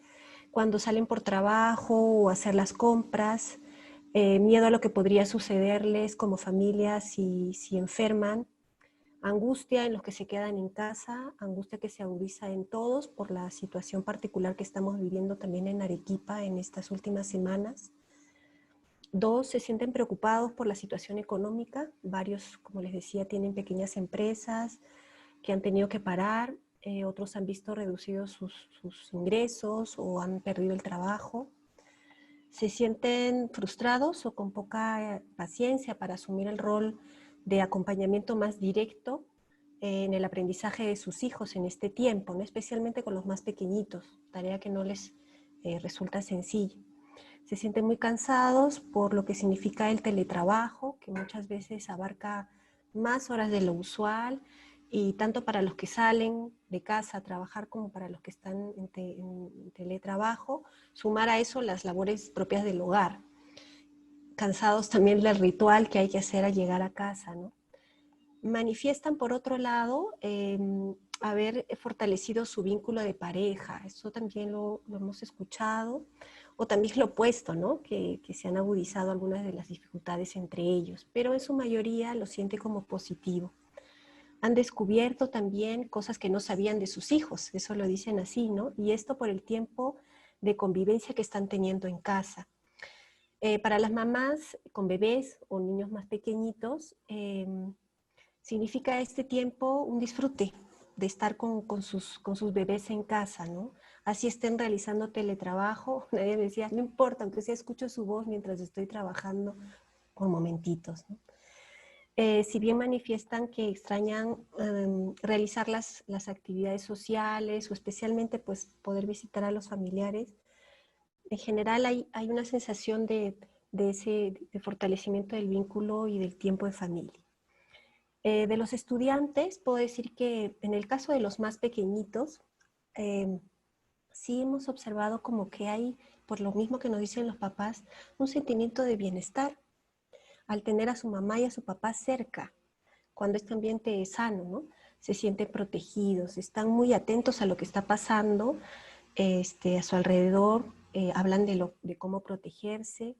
cuando salen por trabajo o hacer las compras. Miedo a lo que podría sucederles como familia si enferman. Angustia en los que se quedan en casa, angustia que se agudiza en todos por la situación particular que estamos viviendo también en Arequipa en estas últimas semanas. 2, se sienten preocupados por la situación económica. Varios, como les decía, tienen pequeñas empresas que han tenido que parar. Otros han visto reducidos sus ingresos o han perdido el trabajo. Se sienten frustrados o con poca paciencia para asumir el rol de acompañamiento más directo en el aprendizaje de sus hijos en este tiempo, ¿no? Especialmente con los más pequeñitos, tarea que no les resulta sencilla. Se sienten muy cansados por lo que significa el teletrabajo, que muchas veces abarca más horas de lo usual, y tanto para los que salen de casa a trabajar como para los que están en teletrabajo, sumar a eso las labores propias del hogar. Cansados también del ritual que hay que hacer al llegar a casa, ¿no? Manifiestan, por otro lado, haber fortalecido su vínculo de pareja. Eso también lo hemos escuchado, o también lo opuesto, ¿no? Que se han agudizado algunas de las dificultades entre ellos, pero en su mayoría lo siente como positivo. Han descubierto también cosas que no sabían de sus hijos, eso lo dicen así, ¿no? Y esto por el tiempo de convivencia que están teniendo en casa. Para las mamás con bebés o niños más pequeñitos, significa este tiempo un disfrute de estar con sus bebés en casa, ¿no? Así estén realizando teletrabajo, nadie me decía, no importa, aunque sea escucho su voz mientras estoy trabajando por momentitos, ¿no? Si bien manifiestan que extrañan realizar las actividades sociales o especialmente pues poder visitar a los familiares, en general hay una sensación de fortalecimiento del vínculo y del tiempo de familia. De los estudiantes, puedo decir que en el caso de los más pequeñitos, sí hemos observado como que hay, por lo mismo que nos dicen los papás, un sentimiento de bienestar al tener a su mamá y a su papá cerca, cuando este ambiente es sano, ¿no? Se sienten protegidos, están muy atentos a lo que está pasando a su alrededor, hablan de cómo protegerse,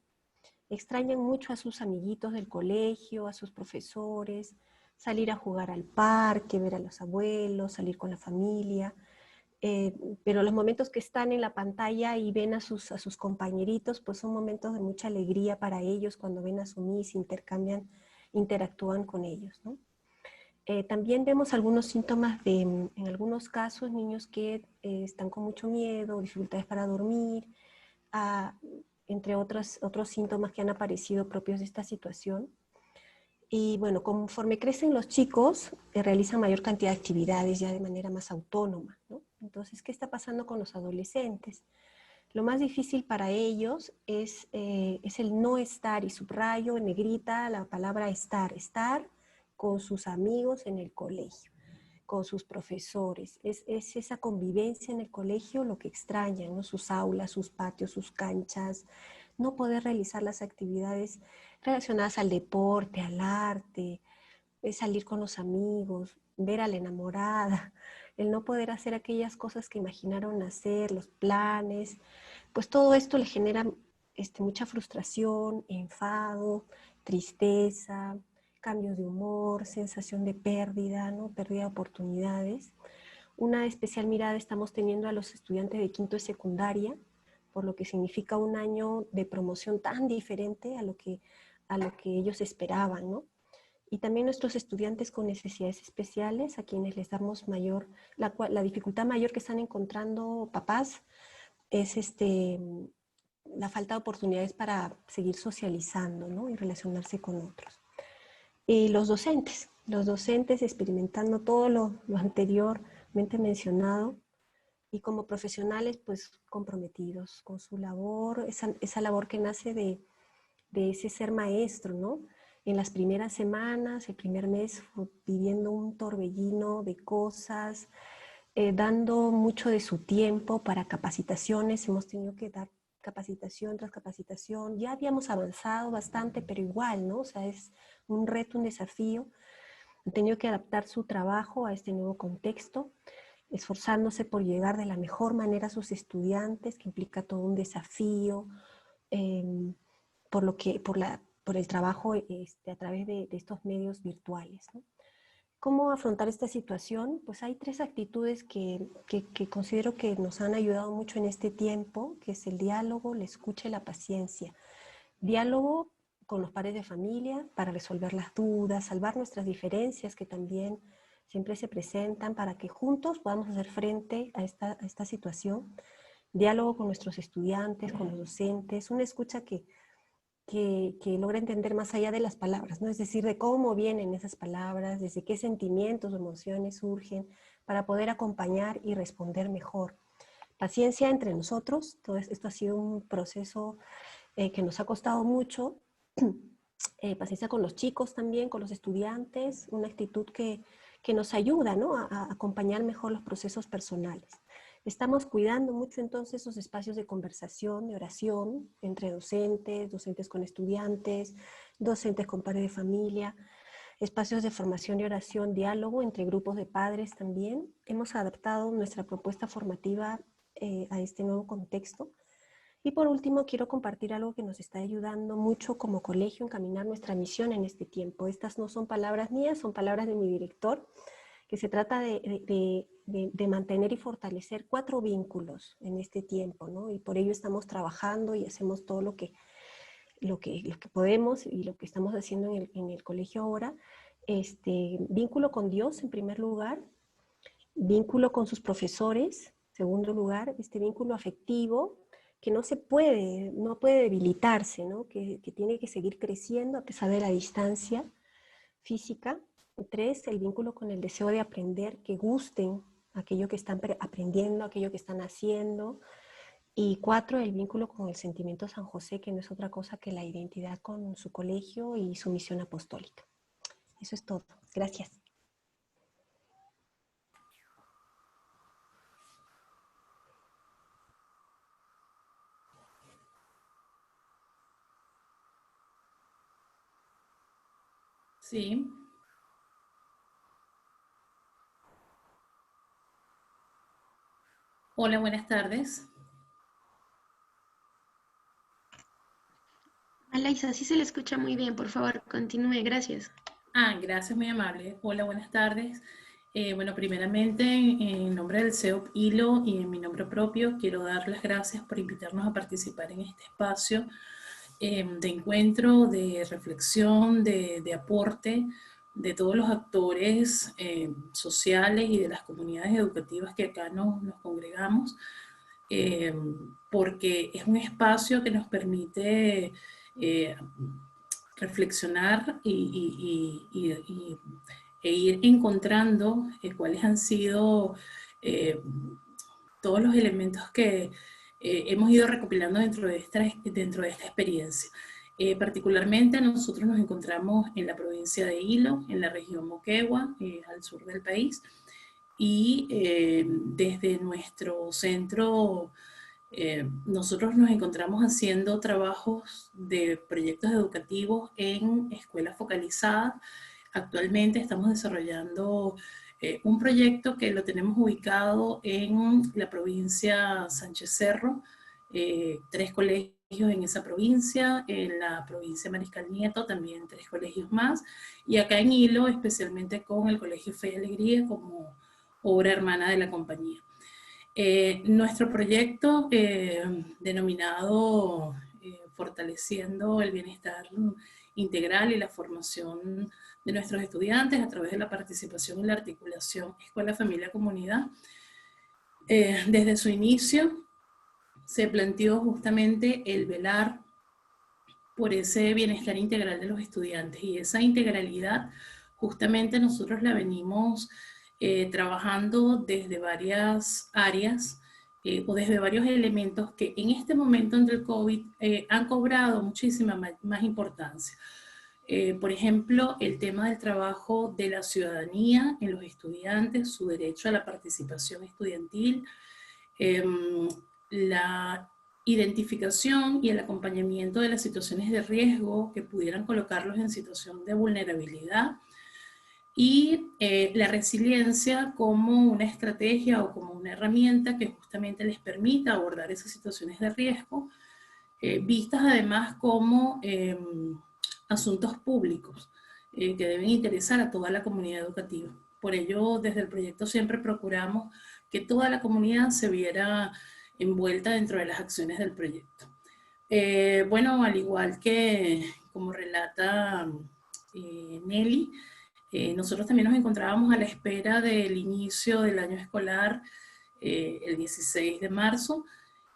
extrañan mucho a sus amiguitos del colegio, a sus profesores, salir a jugar al parque, ver a los abuelos, salir con la familia, pero los momentos que están en la pantalla y ven a sus compañeritos, pues son momentos de mucha alegría para ellos cuando ven a su Miss, interactúan con ellos, ¿no? También vemos algunos síntomas en algunos casos, niños que están con mucho miedo, dificultades para dormir, entre otros síntomas que han aparecido propios de esta situación. Y bueno, conforme crecen los chicos, realizan mayor cantidad de actividades ya de manera más autónoma, ¿no? Entonces, ¿qué está pasando con los adolescentes? Lo más difícil para ellos es el no estar, y subrayo en negrita la palabra estar con sus amigos en el colegio, con sus profesores. Es esa convivencia en el colegio lo que extrañan, ¿no? Sus aulas, sus patios, sus canchas, no poder realizar las actividades relacionadas al deporte, al arte, salir con los amigos, ver a la enamorada, el no poder hacer aquellas cosas que imaginaron hacer, los planes, pues todo esto le genera mucha frustración, enfado, tristeza, cambios de humor, sensación de pérdida, ¿no? Pérdida de oportunidades. Una especial mirada estamos teniendo a los estudiantes de quinto de secundaria, por lo que significa un año de promoción tan diferente a lo que ellos esperaban, ¿no? Y también nuestros estudiantes con necesidades especiales, a quienes les damos la dificultad mayor que están encontrando papás es la falta de oportunidades para seguir socializando, ¿no? Y relacionarse con otros. Y los docentes experimentando todo lo anteriormente mencionado, y como profesionales pues comprometidos con su labor, esa labor que nace de ese ser maestro, ¿no? En las primeras semanas, el primer mes, viviendo un torbellino de cosas, dando mucho de su tiempo para capacitaciones. Hemos tenido que dar capacitación tras capacitación. Ya habíamos avanzado bastante, pero igual, ¿no? O sea, es un reto, un desafío. Han tenido que adaptar su trabajo a este nuevo contexto, esforzándose por llegar de la mejor manera a sus estudiantes, que implica todo un desafío, por el trabajo a través de estos medios virtuales, ¿no? ¿Cómo afrontar esta situación? Pues hay 3 actitudes que considero que nos han ayudado mucho en este tiempo, que es el diálogo, la escucha y la paciencia. Diálogo con los padres de familia para resolver las dudas, salvar nuestras diferencias que también siempre se presentan para que juntos podamos hacer frente a esta situación. Diálogo con nuestros estudiantes, con los docentes, una escucha que logra entender más allá de las palabras, ¿no? Es decir, de cómo vienen esas palabras, desde qué sentimientos o emociones surgen, para poder acompañar y responder mejor. Paciencia entre nosotros, todo esto ha sido un proceso que nos ha costado mucho. Paciencia con los chicos también, con los estudiantes, una actitud que nos ayuda, ¿no? a acompañar mejor los procesos personales. Estamos cuidando mucho entonces esos espacios de conversación, de oración, entre docentes con estudiantes, docentes con padres de familia, espacios de formación y oración, diálogo entre grupos de padres también. Hemos adaptado nuestra propuesta formativa a este nuevo contexto. Y por último, quiero compartir algo que nos está ayudando mucho como colegio a encaminar nuestra misión en este tiempo. Estas no son palabras mías, son palabras de mi director, que se trata de mantener y fortalecer 4 vínculos en este tiempo, ¿no? Y por ello estamos trabajando y hacemos todo lo que podemos y lo que estamos haciendo en el colegio ahora. Vínculo con Dios en primer lugar, vínculo con sus profesores, segundo lugar, este vínculo afectivo que no puede debilitarse, ¿no? Que tiene que seguir creciendo a pesar de la distancia física. 3, el vínculo con el deseo de aprender, que gusten aquello que están aprendiendo, aquello que están haciendo. Y 4, el vínculo con el sentimiento San José, que no es otra cosa que la identidad con su colegio y su misión apostólica. Eso es todo. Gracias. Sí. Hola, buenas tardes. Alaisa, sí se le escucha muy bien, por favor, continúe, gracias. Gracias, muy amable. Hola, buenas tardes. Bueno, primeramente, en nombre del CEOP Hilo y en mi nombre propio, quiero dar las gracias por invitarnos a participar en este espacio de encuentro, de reflexión, de aporte de todos los actores sociales y de las comunidades educativas que acá nos congregamos, porque es un espacio que nos permite reflexionar e ir encontrando cuáles han sido todos los elementos que hemos ido recopilando dentro de esta experiencia. Particularmente nosotros nos encontramos en la provincia de Hilo, en la región Moquegua, al sur del país, y desde nuestro centro nosotros nos encontramos haciendo trabajos de proyectos educativos en escuelas focalizadas. Actualmente estamos desarrollando un proyecto que lo tenemos ubicado en la provincia Sánchez Cerro, 3 colegios en esa provincia, en la provincia Mariscal Nieto también 3 colegios más, y acá en Hilo especialmente con el Colegio Fe y Alegría como obra hermana de la compañía. Nuestro proyecto denominado Fortaleciendo el Bienestar Integral y la Formación de nuestros estudiantes a través de la participación y la articulación Escuela, Familia, Comunidad, desde su inicio se planteó justamente el velar por ese bienestar integral de los estudiantes, y esa integralidad justamente nosotros la venimos trabajando desde varias áreas o desde varios elementos que en este momento entre el COVID han cobrado muchísima más importancia. Por ejemplo, el tema del trabajo de la ciudadanía en los estudiantes, su derecho a la participación estudiantil, la identificación y el acompañamiento de las situaciones de riesgo que pudieran colocarlos en situación de vulnerabilidad, y la resiliencia como una estrategia o como una herramienta que justamente les permita abordar esas situaciones de riesgo, vistas además como asuntos públicos que deben interesar a toda la comunidad educativa. Por ello, desde el proyecto siempre procuramos que toda la comunidad se viera envuelta dentro de las acciones del proyecto. Bueno, al igual que como relata Nelly, nosotros también nos encontrábamos a la espera del inicio del año escolar el 16 de marzo,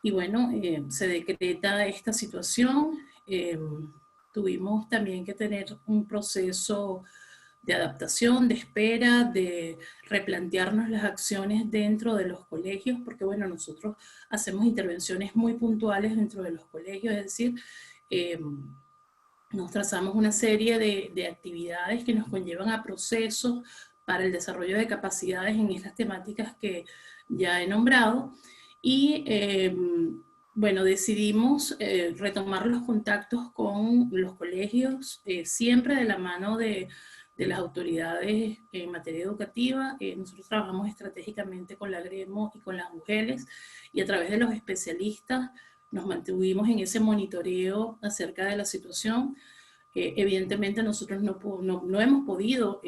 y bueno, se decreta esta situación. Tuvimos también que tener un proceso de adaptación, de espera, de replantearnos las acciones dentro de los colegios, porque bueno, nosotros hacemos intervenciones muy puntuales dentro de los colegios, es decir, nos trazamos una serie de actividades que nos conllevan a procesos para el desarrollo de capacidades en estas temáticas que ya he nombrado, y bueno, decidimos retomar los contactos con los colegios, siempre de la mano de las autoridades en materia educativa. Nosotros trabajamos estratégicamente con la Gremo y con las mujeres, y a través de los especialistas nos mantuvimos en ese monitoreo acerca de la situación. Evidentemente nosotros no hemos podido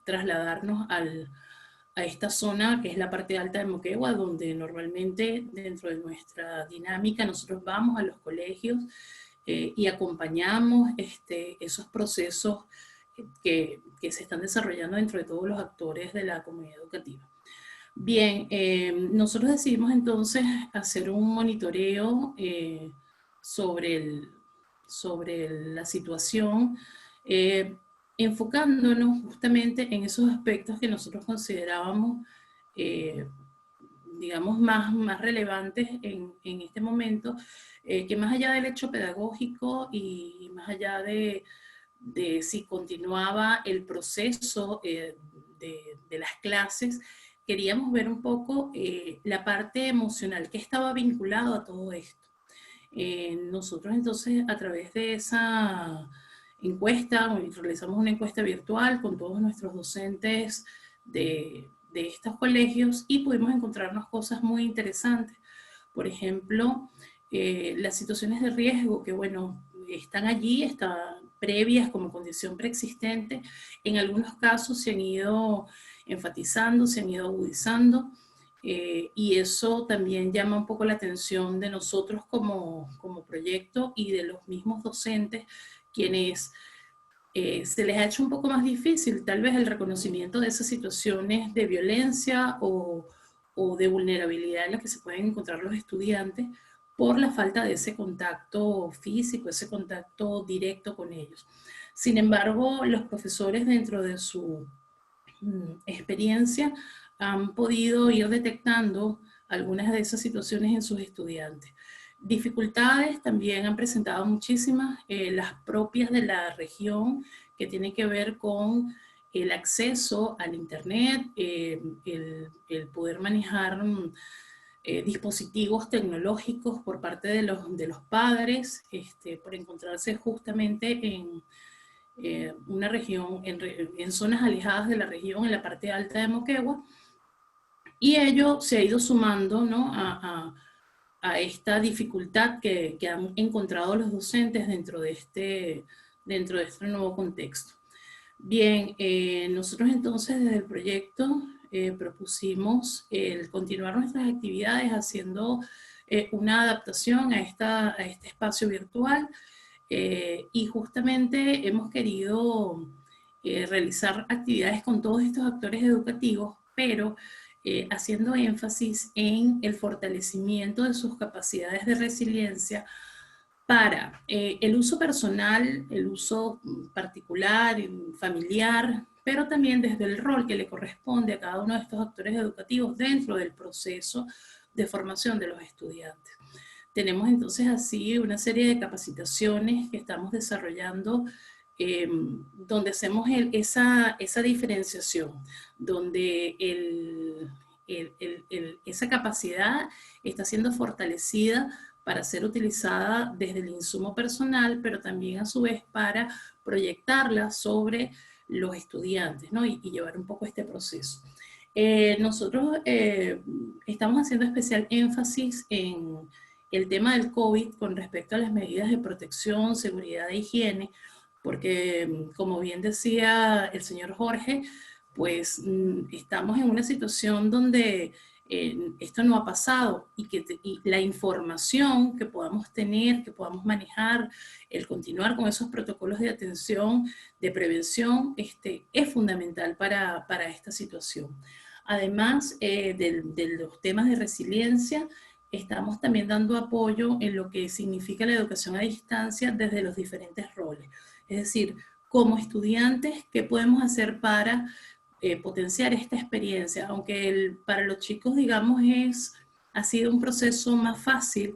trasladarnos a esta zona que es la parte alta de Moquegua, donde normalmente dentro de nuestra dinámica nosotros vamos a los colegios y acompañamos esos procesos que se están desarrollando dentro de todos los actores de la comunidad educativa. Bien, nosotros decidimos entonces hacer un monitoreo sobre la situación, enfocándonos justamente en esos aspectos que nosotros considerábamos, digamos, más relevantes en este momento, que más allá del hecho pedagógico y más allá de si continuaba el proceso de las clases, queríamos ver un poco la parte emocional, que estaba vinculado a todo esto. Nosotros entonces, a través de esa encuesta, realizamos una encuesta virtual con todos nuestros docentes de estos colegios y pudimos encontrarnos cosas muy interesantes. Por ejemplo, las situaciones de riesgo que, bueno, están allí, están previas como condición preexistente. En algunos casos se han ido enfatizando, se han ido agudizando, y eso también llama un poco la atención de nosotros como proyecto y de los mismos docentes, quienes se les ha hecho un poco más difícil tal vez el reconocimiento de esas situaciones de violencia o de vulnerabilidad en las que se pueden encontrar los estudiantes por la falta de ese contacto físico, ese contacto directo con ellos. Sin embargo, los profesores, dentro de su experiencia, han podido ir detectando algunas de esas situaciones en sus estudiantes. Dificultades también han presentado muchísimas, las propias de la región, que tienen que ver con el acceso al internet, el poder manejar dispositivos tecnológicos por parte de los padres, por encontrarse justamente en una región, en zonas alejadas de la región, en la parte alta de Moquegua, y ello se ha ido sumando, ¿no?, a esta dificultad que han encontrado los docentes dentro de este nuevo contexto. Bien, nosotros entonces desde el proyecto propusimos el continuar nuestras actividades haciendo una adaptación a este espacio virtual, y justamente hemos querido realizar actividades con todos estos actores educativos, pero haciendo énfasis en el fortalecimiento de sus capacidades de resiliencia para el uso personal, el uso particular, familiar, pero también desde el rol que le corresponde a cada uno de estos actores educativos dentro del proceso de formación de los estudiantes. Tenemos entonces así una serie de capacitaciones que estamos desarrollando, donde hacemos esa diferenciación, donde esa capacidad está siendo fortalecida para ser utilizada desde el insumo personal, pero también a su vez para proyectarla sobre los estudiantes, ¿no?, y llevar un poco este proceso. Nosotros estamos haciendo especial énfasis en el tema del COVID con respecto a las medidas de protección, seguridad e higiene, porque como bien decía el señor Jorge, pues estamos en una situación donde esto no ha pasado, y la información que podamos tener, que podamos manejar, el continuar con esos protocolos de atención, de prevención, es fundamental para esta situación. Además de los temas de resiliencia, estamos también dando apoyo en lo que significa la educación a distancia desde los diferentes roles. Es decir, como estudiantes, ¿qué podemos hacer para potenciar esta experiencia? Aunque para los chicos, digamos, ha sido un proceso más fácil,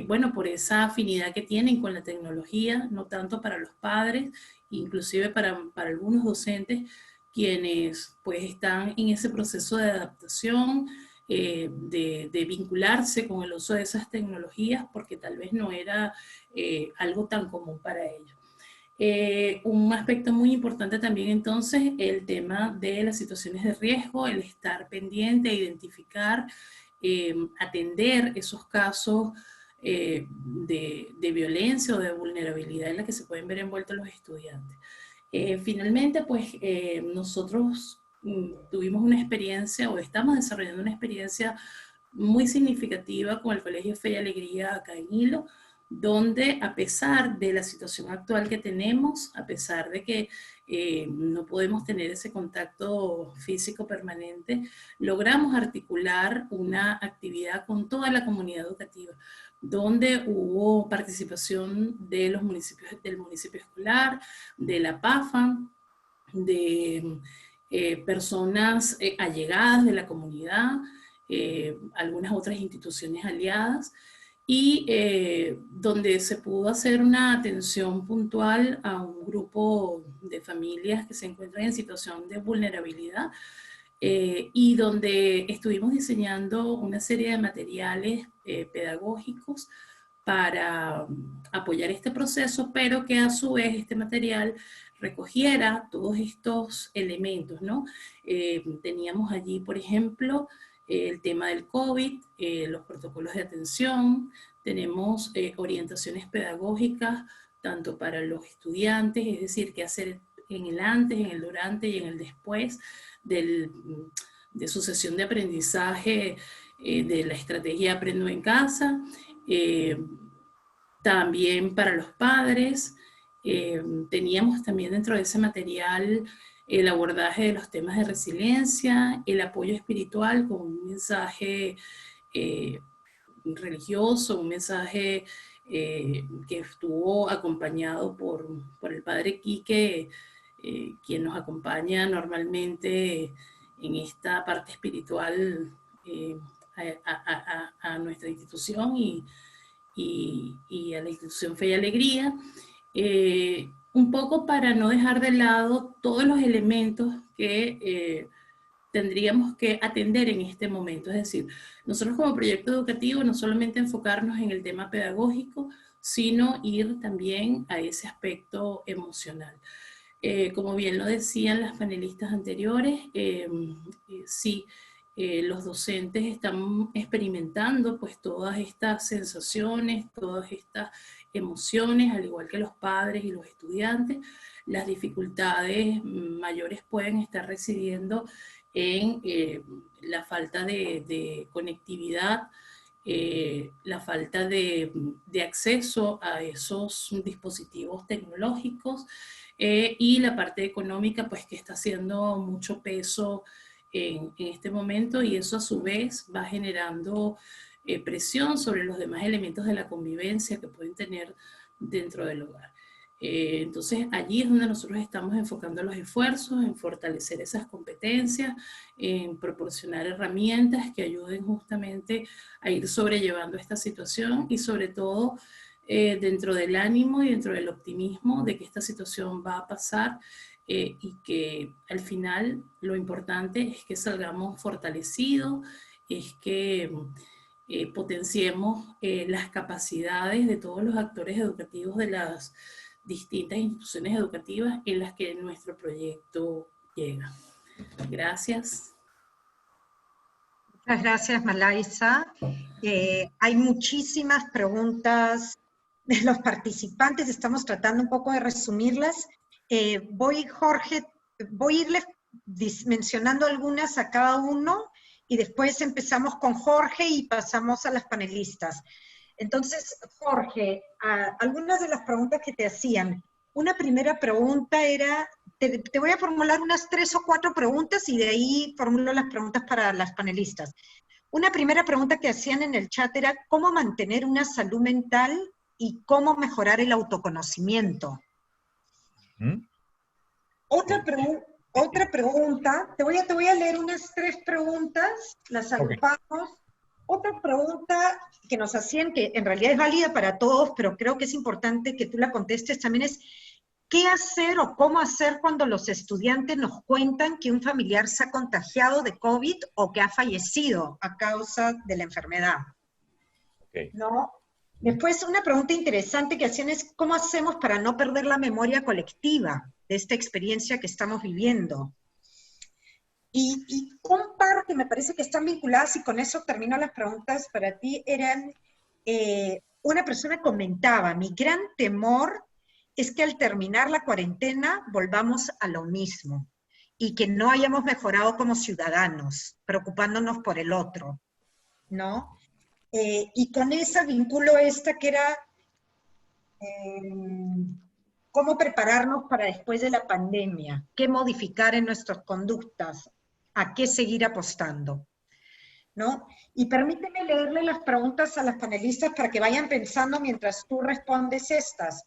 bueno, por esa afinidad que tienen con la tecnología, no tanto para los padres, inclusive para algunos docentes, quienes pues están en ese proceso de adaptación, de vincularse con el uso de esas tecnologías, porque tal vez no era algo tan común para ellos. Un aspecto muy importante también entonces, el tema de las situaciones de riesgo, el estar pendiente, identificar, atender esos casos de violencia o de vulnerabilidad en la que se pueden ver envueltos los estudiantes. Finalmente, pues nosotros tuvimos una experiencia, o estamos desarrollando una experiencia muy significativa con el Colegio Fe y Alegría acá en Hilo, donde a pesar de la situación actual que tenemos, a pesar de que no podemos tener ese contacto físico permanente, logramos articular una actividad con toda la comunidad educativa, donde hubo participación de los municipios, del municipio escolar, de la PAFA, de personas allegadas de la comunidad, algunas otras instituciones aliadas, y donde se pudo hacer una atención puntual a un grupo de familias que se encuentran en situación de vulnerabilidad, y donde estuvimos diseñando una serie de materiales pedagógicos para apoyar este proceso, pero que a su vez este material recogiera todos estos elementos, ¿no? Teníamos allí, por ejemplo, el tema del COVID, los protocolos de atención, tenemos orientaciones pedagógicas tanto para los estudiantes, es decir, qué hacer en el antes, en el durante y en el después de su sesión de aprendizaje de la estrategia Aprendo en Casa, también para los padres. Teníamos también dentro de ese material el abordaje de los temas de resiliencia, el apoyo espiritual con un mensaje religioso, un mensaje que estuvo acompañado por el padre Quique, quien nos acompaña normalmente en esta parte espiritual a nuestra institución y a la institución Fe y Alegría. Un poco para no dejar de lado todos los elementos que tendríamos que atender en este momento. Es decir, nosotros como proyecto educativo no solamente enfocarnos en el tema pedagógico, sino ir también a ese aspecto emocional. Como bien lo decían las panelistas anteriores, sí, los docentes están experimentando pues todas estas sensaciones, todas estas emociones, al igual que los padres y los estudiantes. Las dificultades mayores pueden estar residiendo en la falta de conectividad, la falta de acceso a esos dispositivos tecnológicos, y la parte económica pues que está haciendo mucho peso en este momento, y eso a su vez va generando presión sobre los demás elementos de la convivencia que pueden tener dentro del hogar. Entonces allí es donde nosotros estamos enfocando los esfuerzos, en fortalecer esas competencias, en proporcionar herramientas que ayuden justamente a ir sobrellevando esta situación, y sobre todo dentro del ánimo y dentro del optimismo de que esta situación va a pasar, y que al final lo importante es que salgamos fortalecidos, es que potenciemos las capacidades de todos los actores educativos de las distintas instituciones educativas en las que nuestro proyecto llega. Gracias. Muchas gracias, Malaisa. Hay muchísimas preguntas de los participantes, estamos tratando un poco de resumirlas. Jorge, voy a irles mencionando algunas a cada uno, y después empezamos con Jorge y pasamos a las panelistas. Entonces, Jorge, algunas de las preguntas que te hacían. Una primera pregunta era, te voy a formular unas 3 o 4 preguntas y de ahí formulo las preguntas para las panelistas. Una primera pregunta que hacían en el chat era, ¿cómo mantener una salud mental y cómo mejorar el autoconocimiento? Otra pregunta, te voy a leer unas 3 preguntas, las agrupamos. Okay. Otra pregunta que nos hacían, que en realidad es válida para todos, pero creo que es importante que tú la contestes también, es ¿qué hacer o cómo hacer cuando los estudiantes nos cuentan que un familiar se ha contagiado de COVID o que ha fallecido a causa de la enfermedad? Okay. ¿No? Después, una pregunta interesante que hacían es ¿cómo hacemos para no perder la memoria colectiva de esta experiencia que estamos viviendo? Y un par que me parece que están vinculadas, y con eso termino las preguntas para ti, eran, una persona comentaba, mi gran temor es que al terminar la cuarentena volvamos a lo mismo, y que no hayamos mejorado como ciudadanos, preocupándonos por el otro, ¿no? Y con esa vinculo esta que era, cómo prepararnos para después de la pandemia, qué modificar en nuestras conductas, a qué seguir apostando, ¿no? Y permíteme leerle las preguntas a las panelistas para que vayan pensando mientras tú respondes estas.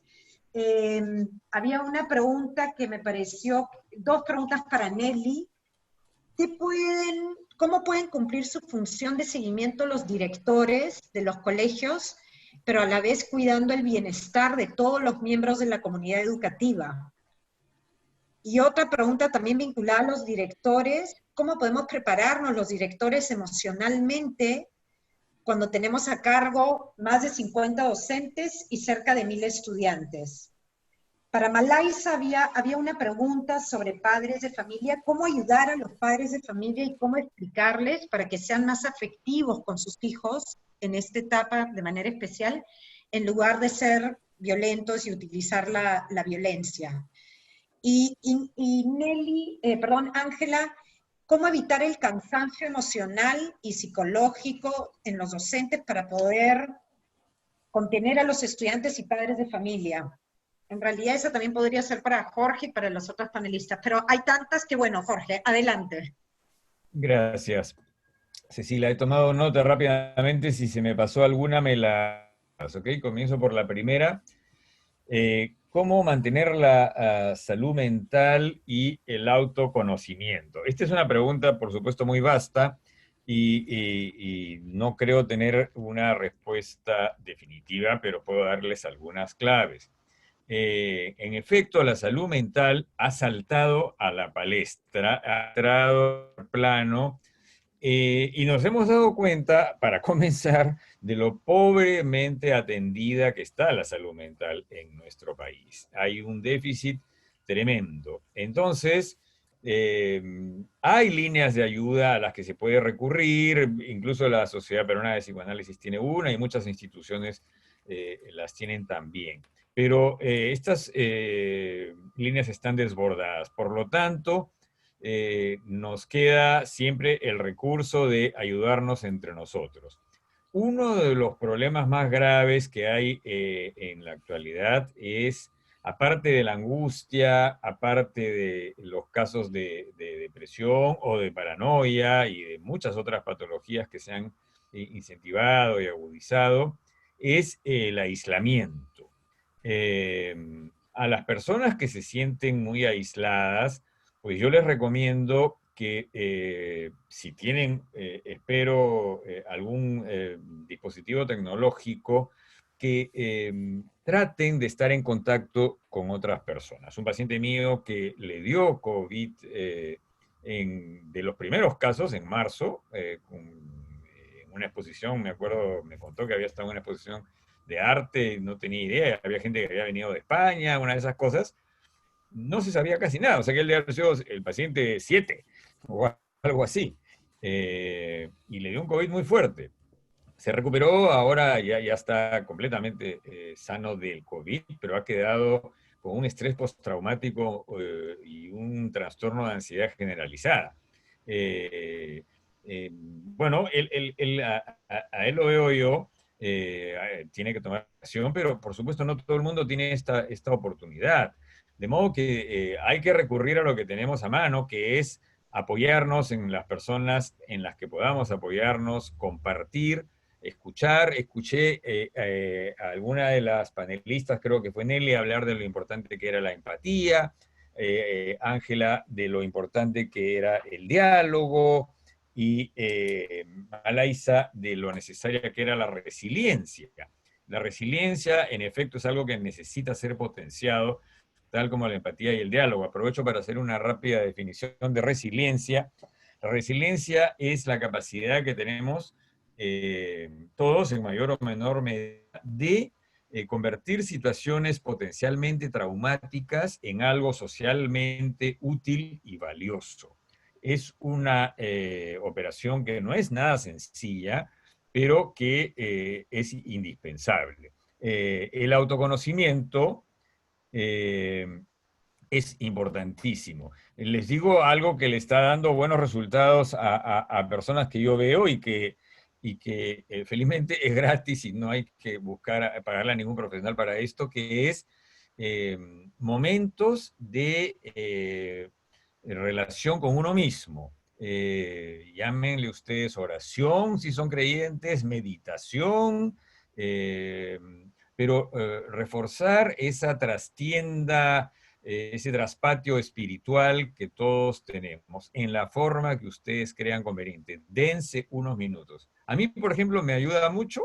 Había una pregunta que me pareció, dos preguntas para Nelly. ¿Cómo pueden cumplir su función de seguimiento los directores de los colegios, pero a la vez cuidando el bienestar de todos los miembros de la comunidad educativa? Y otra pregunta también vinculada a los directores, ¿cómo podemos prepararnos los directores emocionalmente cuando tenemos a cargo más de 50 docentes y cerca de 1000 estudiantes? Para Malaisa había una pregunta sobre padres de familia, ¿cómo ayudar a los padres de familia y cómo explicarles para que sean más afectivos con sus hijos en esta etapa de manera especial, en lugar de ser violentos y utilizar la violencia? Y Ángela, ¿cómo evitar el cansancio emocional y psicológico en los docentes para poder contener a los estudiantes y padres de familia? En realidad esa también podría ser para Jorge y para los otros panelistas, pero hay tantas que, bueno, Jorge, adelante. Gracias. Cecilia, he tomado nota rápidamente, si se me pasó alguna me la... ¿Ok? Comienzo por la primera. ¿Cómo mantener la salud mental y el autoconocimiento? Esta es una pregunta, por supuesto, muy vasta y no creo tener una respuesta definitiva, pero puedo darles algunas claves. En efecto, la salud mental ha saltado a la palestra, ha entrado al plano, y nos hemos dado cuenta, para comenzar, de lo pobremente atendida que está la salud mental en nuestro país. Hay un déficit tremendo. Entonces, hay líneas de ayuda a las que se puede recurrir, incluso la Sociedad Peruana de Psicoanálisis tiene una y muchas instituciones las tienen también. Pero estas líneas están desbordadas. Por lo tanto, nos queda siempre el recurso de ayudarnos entre nosotros. Uno de los problemas más graves que hay en la actualidad es, aparte de la angustia, aparte de los casos de depresión o de paranoia y de muchas otras patologías que se han incentivado y agudizado, es el aislamiento. A las personas que se sienten muy aisladas, pues yo les recomiendo que si tienen, espero, algún dispositivo tecnológico, que traten de estar en contacto con otras personas. Un paciente mío que le dio COVID de los primeros casos, en marzo, con una exposición, me acuerdo, me contó que había estado en una exposición de arte, no tenía idea, había gente que había venido de España, una de esas cosas, no se sabía casi nada, o sea que él debe haber sido el paciente 7 o algo así, y le dio un COVID muy fuerte. Se recuperó, ahora ya está completamente sano del COVID, pero ha quedado con un estrés postraumático y un trastorno de ansiedad generalizada. Bueno, a él lo veo yo, tiene que tomar acción, pero por supuesto no todo el mundo tiene esta oportunidad. De modo que hay que recurrir a lo que tenemos a mano, que es apoyarnos en las personas en las que podamos apoyarnos, compartir, escuchar. Escuché a alguna de las panelistas, creo que fue Nelly, hablar de lo importante que era la empatía, Ángela de lo importante que era el diálogo, y Malaisa de lo necesaria que era la resiliencia. La resiliencia, en efecto, es algo que necesita ser potenciado, tal como la empatía y el diálogo. Aprovecho para hacer una rápida definición de resiliencia. La resiliencia es la capacidad que tenemos todos, en mayor o menor medida, de convertir situaciones potencialmente traumáticas en algo socialmente útil y valioso. Es una operación que no es nada sencilla, pero que es indispensable. El autoconocimiento es importantísimo. Les digo algo que le está dando buenos resultados a personas que yo veo y que y que felizmente es gratis y no hay que pagarle a ningún profesional para esto, que es momentos de relación con uno mismo. Llámenle ustedes oración, si son creyentes, meditación, pero reforzar esa trastienda, ese traspatio espiritual que todos tenemos, en la forma que ustedes crean conveniente. Dense unos minutos. A mí, por ejemplo, me ayuda mucho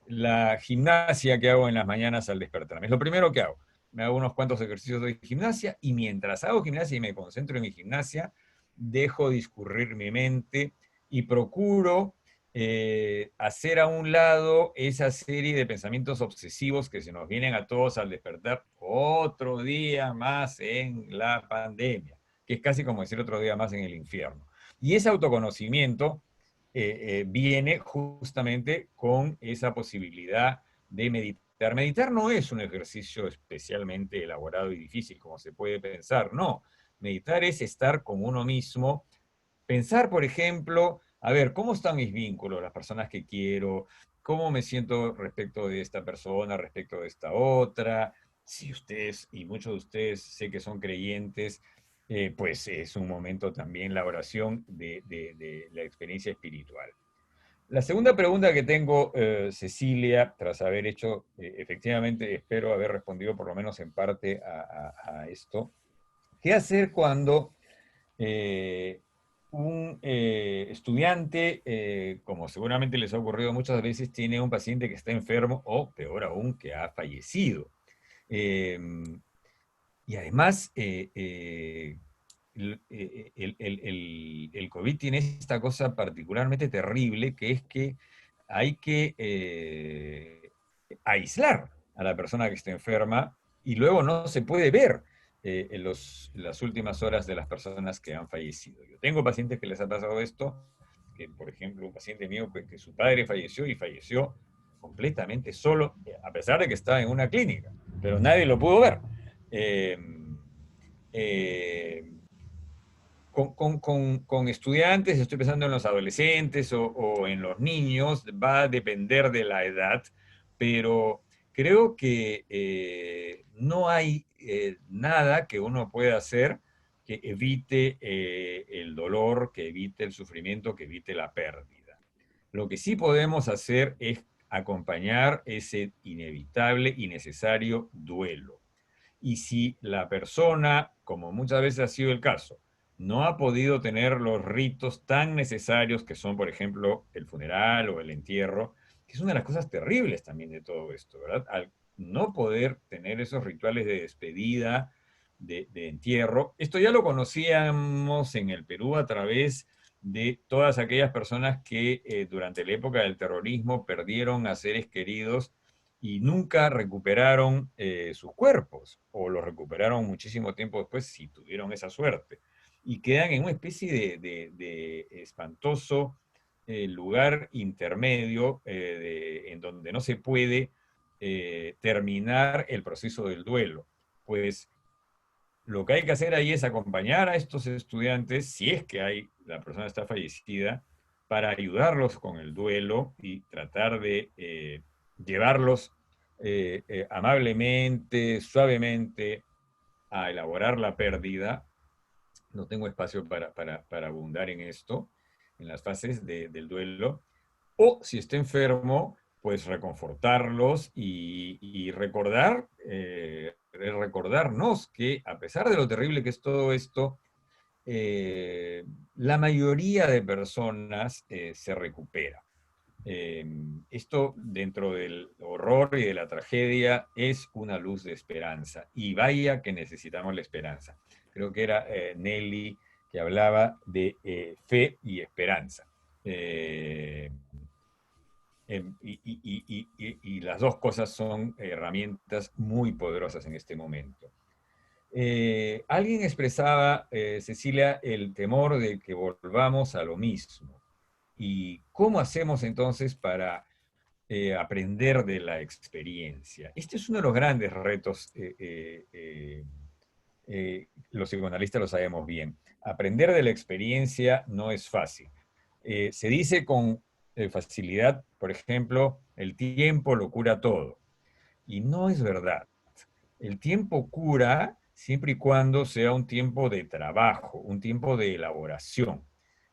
la gimnasia que hago en las mañanas al despertarme. Es lo primero que hago. Me hago unos cuantos ejercicios de gimnasia y mientras hago gimnasia y me concentro en mi gimnasia, dejo discurrir mi mente y procuro hacer a un lado esa serie de pensamientos obsesivos que se nos vienen a todos al despertar. Otro día más en la pandemia, que es casi como decir otro día más en el infierno. Y ese autoconocimiento viene justamente con esa posibilidad de meditar. Meditar no es un ejercicio especialmente elaborado y difícil como se puede pensar, no. Meditar es estar con uno mismo, pensar, por ejemplo, a ver, ¿cómo están mis vínculos, las personas que quiero? ¿Cómo me siento respecto de esta persona, respecto de esta otra? Si ustedes, y muchos de ustedes sé que son creyentes, pues es un momento también la oración de la experiencia espiritual. La segunda pregunta que tengo, Cecilia, tras haber hecho, efectivamente, espero haber respondido por lo menos en parte a esto. ¿Qué hacer cuando un estudiante, como seguramente les ha ocurrido muchas veces, tiene un paciente que está enfermo o, peor aún, que ha fallecido? Y además, el COVID tiene esta cosa particularmente terrible, que es que hay que aislar a la persona que está enferma y luego no se puede ver en las últimas horas de las personas que han fallecido. Yo tengo pacientes que les ha pasado esto, que por ejemplo un paciente mío que su padre falleció y falleció completamente solo, a pesar de que estaba en una clínica, pero nadie lo pudo ver. Eh, eh, con estudiantes, estoy pensando en los adolescentes o en los niños, va a depender de la edad, pero creo que no hay nada que uno pueda hacer que evite el dolor, que evite el sufrimiento, que evite la pérdida. Lo que sí podemos hacer es acompañar ese inevitable y necesario duelo. Y si la persona, como muchas veces ha sido el caso, no ha podido tener los ritos tan necesarios que son, por ejemplo, el funeral o el entierro, que es una de las cosas terribles también de todo esto, ¿verdad? Al no poder tener esos rituales de despedida, de entierro, esto ya lo conocíamos en el Perú a través de todas aquellas personas que durante la época del terrorismo perdieron a seres queridos y nunca recuperaron sus cuerpos, o los recuperaron muchísimo tiempo después si tuvieron esa suerte, y quedan en una especie de espantoso lugar intermedio en donde no se puede terminar el proceso del duelo. Pues lo que hay que hacer ahí es acompañar a estos estudiantes, si es que la persona está fallecida, para ayudarlos con el duelo y tratar de llevarlos amablemente, suavemente, a elaborar la pérdida. No tengo espacio para abundar en esto, en las fases del duelo. O si está enfermo, pues reconfortarlos y recordarnos que a pesar de lo terrible que es todo esto, la mayoría de personas se recupera. Esto dentro del horror y de la tragedia es una luz de esperanza. Y vaya que necesitamos la esperanza. Creo que era Nelly que hablaba de fe y esperanza. Y las dos cosas son herramientas muy poderosas en este momento. Alguien expresaba, Cecilia, el temor de que volvamos a lo mismo. ¿Y cómo hacemos entonces para aprender de la experiencia? Este es uno de los grandes retos, los psicoanalistas lo sabemos bien. Aprender de la experiencia no es fácil. Se dice con facilidad, por ejemplo, el tiempo lo cura todo. Y no es verdad. El tiempo cura siempre y cuando sea un tiempo de trabajo, un tiempo de elaboración.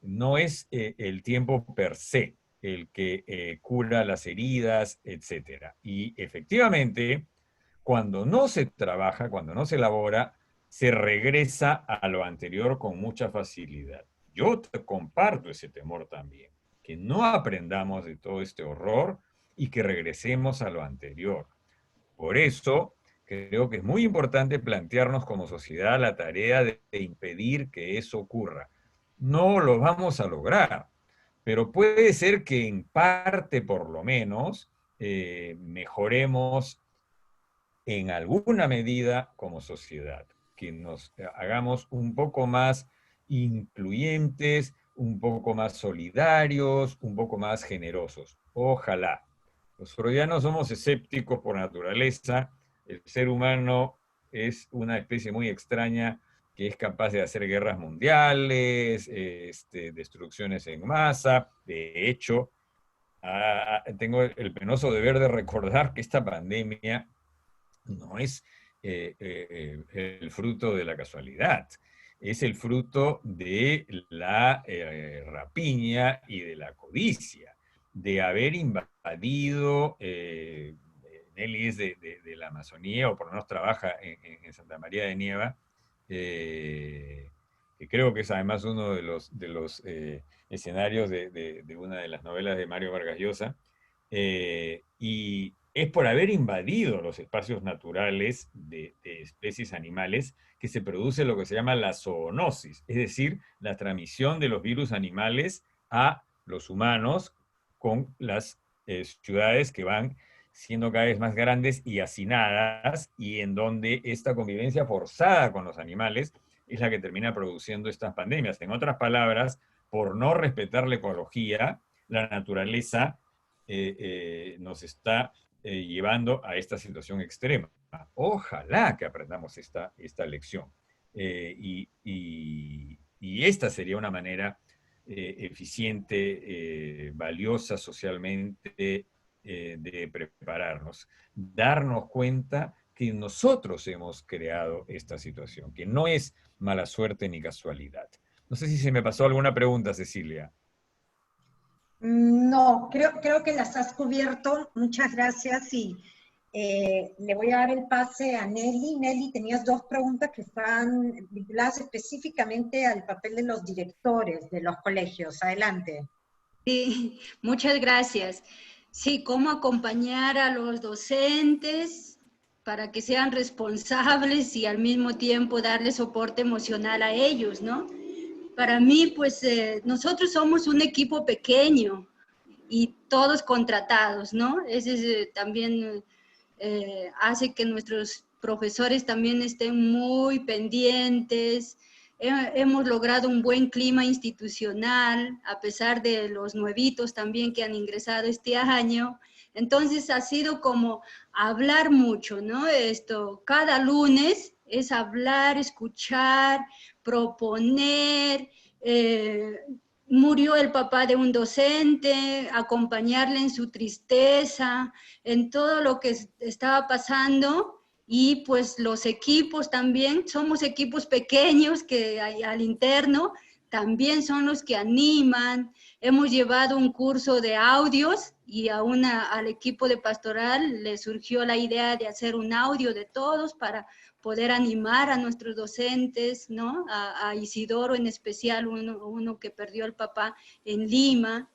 No es el tiempo per se el que cura las heridas, etc. Y efectivamente, cuando no se trabaja, cuando no se elabora, se regresa a lo anterior con mucha facilidad. Yo comparto ese temor también, que no aprendamos de todo este horror y que regresemos a lo anterior. Por eso, creo que es muy importante plantearnos como sociedad la tarea de impedir que eso ocurra. No lo vamos a lograr, pero puede ser que en parte, por lo menos, mejoremos en alguna medida como sociedad, que nos hagamos un poco más incluyentes, un poco más solidarios, un poco más generosos. Ojalá. Los freudianos somos escépticos por naturaleza. El ser humano es una especie muy extraña que es capaz de hacer guerras mundiales, destrucciones en masa. De hecho, tengo el penoso deber de recordar que esta pandemia no es el fruto de la casualidad, es el fruto de la rapiña y de la codicia, de haber invadido, Nelly es de la Amazonía, o por lo menos trabaja en Santa María de Nieva, que creo que es además uno de los escenarios de una de las novelas de Mario Vargas Llosa, y es por haber invadido los espacios naturales de especies animales que se produce lo que se llama la zoonosis, es decir, la transmisión de los virus animales a los humanos con las ciudades que van siendo cada vez más grandes y hacinadas, y en donde esta convivencia forzada con los animales es la que termina produciendo estas pandemias. En otras palabras, por no respetar la ecología, la naturaleza nos está llevando a esta situación extrema. Ojalá que aprendamos esta lección. Y esta sería una manera eficiente, valiosa socialmente, de prepararnos. Darnos cuenta que nosotros hemos creado esta situación, que no es mala suerte ni casualidad. No sé si se me pasó alguna pregunta, Cecilia. No, creo que las has cubierto. Muchas gracias y le voy a dar el pase a Nelly. Nelly, tenías dos preguntas que están vinculadas específicamente al papel de los directores de los colegios. Adelante. Sí, muchas gracias. Sí, cómo acompañar a los docentes para que sean responsables y al mismo tiempo darle soporte emocional a ellos, ¿no? Para mí, pues, nosotros somos un equipo pequeño y todos contratados, ¿no? Ese también hace que nuestros profesores también estén muy pendientes. Hemos logrado un buen clima institucional, a pesar de los nuevitos también que han ingresado este año. Entonces ha sido como hablar mucho, ¿no? Cada lunes es hablar, escuchar, proponer. Murió el papá de un docente, acompañarle en su tristeza, en todo lo que estaba pasando. Y pues los equipos también, somos equipos pequeños que hay al interno, también son los que animan. Hemos llevado un curso de audios y al equipo de pastoral le surgió la idea de hacer un audio de todos para poder animar a nuestros docentes, ¿no? A Isidoro en especial, uno que perdió al papá en Lima.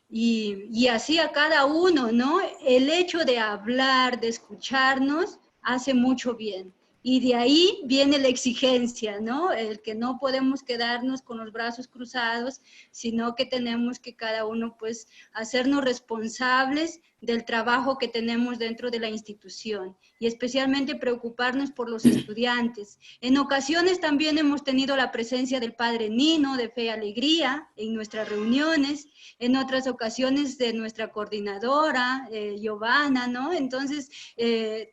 Y así a cada uno, ¿no? El hecho de hablar, de escucharnos, hace mucho bien. Y de ahí viene la exigencia, ¿no? El que no podemos quedarnos con los brazos cruzados, sino que tenemos que cada uno, pues, hacernos responsables del trabajo que tenemos dentro de la institución y especialmente preocuparnos por los estudiantes. En ocasiones también hemos tenido la presencia del padre Nino de Fe y Alegría en nuestras reuniones, en otras ocasiones de nuestra coordinadora, Giovanna, ¿no? Entonces,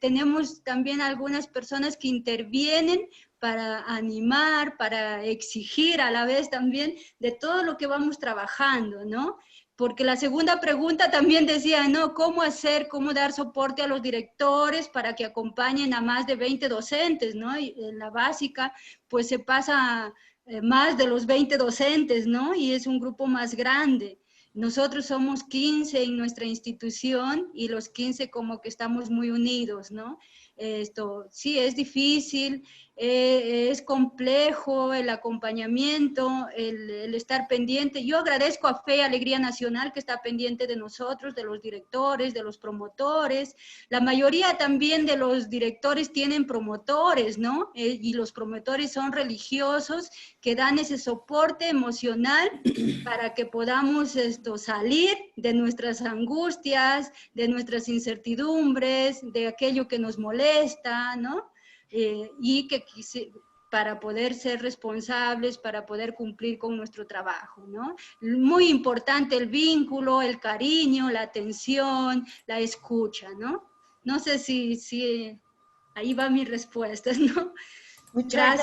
tenemos también algunas personas que intervienen para animar, para exigir a la vez también de todo lo que vamos trabajando, ¿no? porque la segunda pregunta también decía, ¿no? ¿Cómo hacer, cómo dar soporte a los directores para que acompañen a más de 20 docentes, ¿no? Y en la básica, pues se pasa más de los 20 docentes, ¿no? Y es un grupo más grande. Nosotros somos 15 en nuestra institución y los 15 como que estamos muy unidos, ¿no? Esto sí es difícil, es complejo el acompañamiento, el estar pendiente. Yo agradezco a Fe y Alegría Nacional que está pendiente de nosotros, de los directores, de los promotores. La mayoría también de los directores tienen promotores, ¿no? Y los promotores son religiosos que dan ese soporte emocional para que podamos salir de nuestras angustias, de nuestras incertidumbres, de aquello que nos molesta, ¿no? Y que para poder ser responsables, para poder cumplir con nuestro trabajo, ¿no? Muy importante el vínculo, el cariño, la atención, la escucha, ¿no? No sé si ahí va mi respuesta, ¿no? Muchas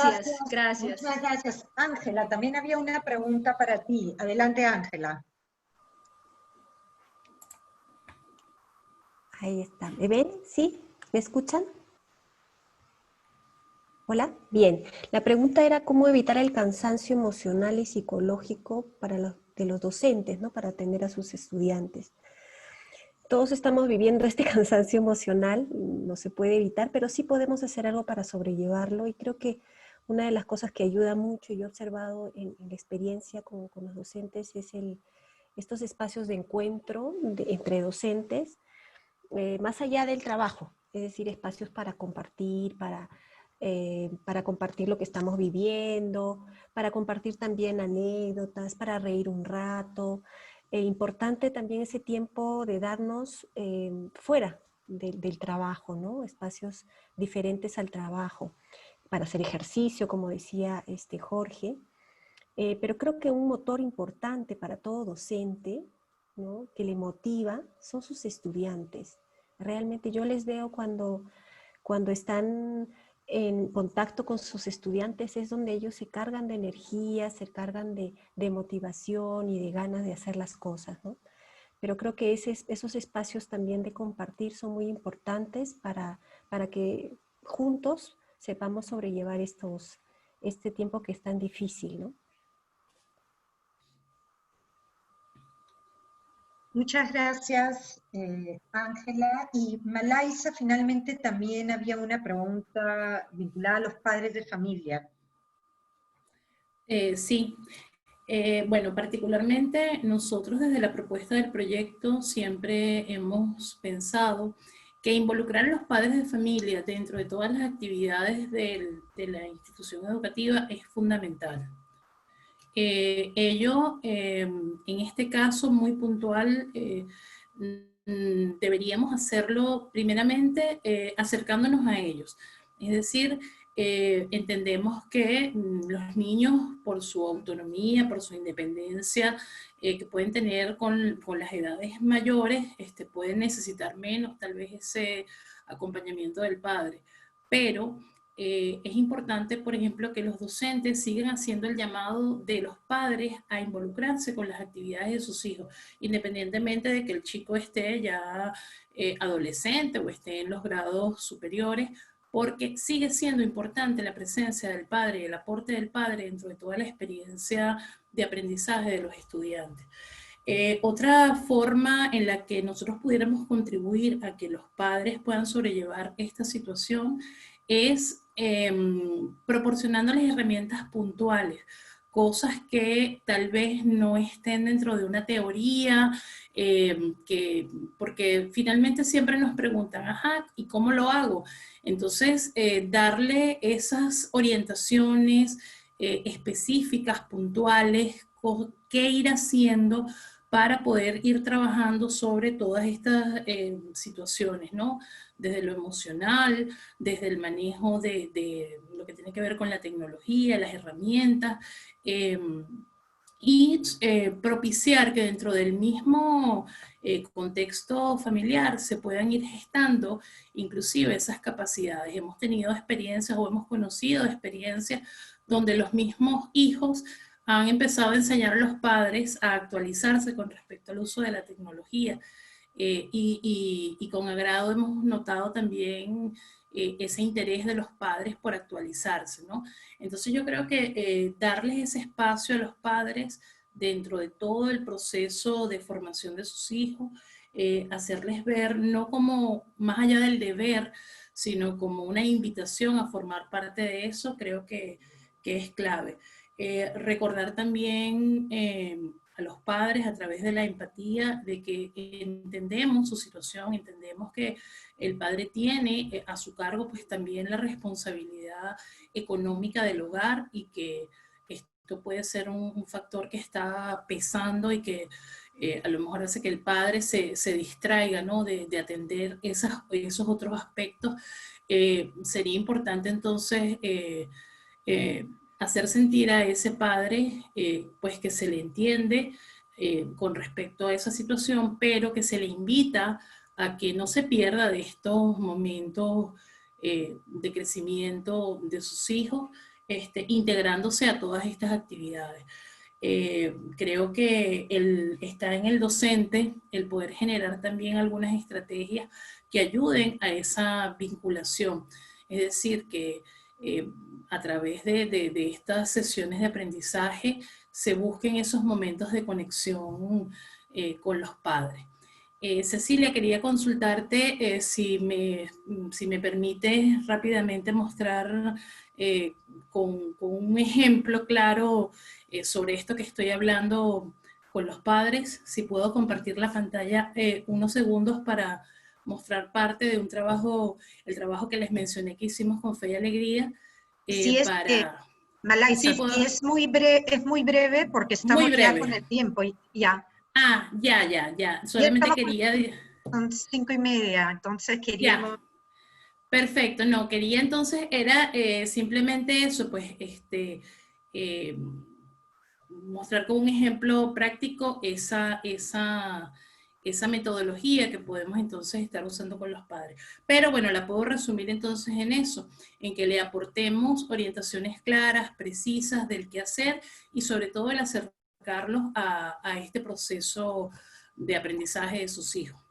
Gracias. Muchas gracias. Ángela, también había una pregunta para ti. Adelante, Ángela. Ahí está. ¿Me ven? ¿Sí? ¿Me escuchan? Hola. Bien. La pregunta era cómo evitar el cansancio emocional y psicológico de los docentes, ¿no? Para atender a sus estudiantes. Todos estamos viviendo este cansancio emocional, no se puede evitar, pero sí podemos hacer algo para sobrellevarlo, y creo que una de las cosas que ayuda mucho, y yo he observado en la experiencia con los docentes, es estos espacios de encuentro entre docentes, más allá del trabajo, es decir, espacios para compartir, para compartir lo que estamos viviendo, para compartir también anécdotas, para reír un rato. Importante también ese tiempo de darnos fuera del trabajo, ¿no? Espacios diferentes al trabajo, para hacer ejercicio, como decía Jorge. Pero creo que un motor importante para todo docente, ¿no? Que le motiva, son sus estudiantes. Realmente yo les veo cuando están en contacto con sus estudiantes, es donde ellos se cargan de energía, se cargan de motivación y de ganas de hacer las cosas, ¿no? Pero creo que esos espacios también de compartir son muy importantes para que juntos sepamos sobrellevar este tiempo que es tan difícil, ¿no? Muchas gracias, Ángela. Y Malaisa, finalmente también había una pregunta vinculada a los padres de familia. Sí. Bueno, particularmente nosotros desde la propuesta del proyecto siempre hemos pensado que involucrar a los padres de familia dentro de todas las actividades de la institución educativa es fundamental. Ello, en este caso muy puntual, deberíamos hacerlo primeramente acercándonos a ellos. Es decir, entendemos que los niños, por su autonomía, por su independencia que pueden tener con las edades mayores, pueden necesitar menos tal vez ese acompañamiento del padre. Pero es importante, por ejemplo, que los docentes sigan haciendo el llamado de los padres a involucrarse con las actividades de sus hijos, independientemente de que el chico esté ya adolescente o esté en los grados superiores, porque sigue siendo importante la presencia del padre y el aporte del padre dentro de toda la experiencia de aprendizaje de los estudiantes. Otra forma en la que nosotros pudiéramos contribuir a que los padres puedan sobrellevar esta situación es proporcionándoles herramientas puntuales, cosas que tal vez no estén dentro de una teoría, porque finalmente siempre nos preguntan, ajá, ¿y cómo lo hago? Entonces, darle esas orientaciones específicas, puntuales, qué ir haciendo para poder ir trabajando sobre todas estas situaciones, ¿no? Desde lo emocional, desde el manejo de lo que tiene que ver con la tecnología, las herramientas, y propiciar que dentro del mismo contexto familiar se puedan ir gestando inclusive esas capacidades. Hemos tenido experiencias o hemos conocido experiencias donde los mismos hijos han empezado a enseñar a los padres a actualizarse con respecto al uso de la tecnología. Y con agrado hemos notado también ese interés de los padres por actualizarse, ¿no? Entonces yo creo que darles ese espacio a los padres dentro de todo el proceso de formación de sus hijos, hacerles ver no como más allá del deber, sino como una invitación a formar parte de eso, creo que es clave. Recordar también a los padres a través de la empatía, de que entendemos su situación, entendemos que el padre tiene a su cargo pues también la responsabilidad económica del hogar y que esto puede ser un factor que está pesando y que a lo mejor hace que el padre se distraiga, ¿no? de atender esos otros aspectos. Sería importante entonces hacer sentir a ese padre pues que se le entiende con respecto a esa situación, pero que se le invita a que no se pierda de estos momentos de crecimiento de sus hijos, integrándose a todas estas actividades. Creo que está en el docente el poder generar también algunas estrategias que ayuden a esa vinculación. Es decir, que a través de estas sesiones de aprendizaje se busquen esos momentos de conexión con los padres. Cecilia, quería consultarte si me permites rápidamente mostrar con un ejemplo claro sobre esto que estoy hablando con los padres, si puedo compartir la pantalla unos segundos para mostrar parte de un trabajo, el trabajo que les mencioné que hicimos con Fe y Alegría. Sí, Malaisa, Sí, puedo... es muy breve porque estamos ya con el tiempo. Ya. Ah, ya. Solamente quería... Son 5:30, entonces queríamos... Ya. Perfecto, no, quería entonces, era simplemente eso, pues, mostrar con un ejemplo práctico esa metodología que podemos entonces estar usando con los padres. Pero bueno, la puedo resumir entonces en eso, en que le aportemos orientaciones claras, precisas del qué hacer y sobre todo el acercarlos a este proceso de aprendizaje de sus hijos.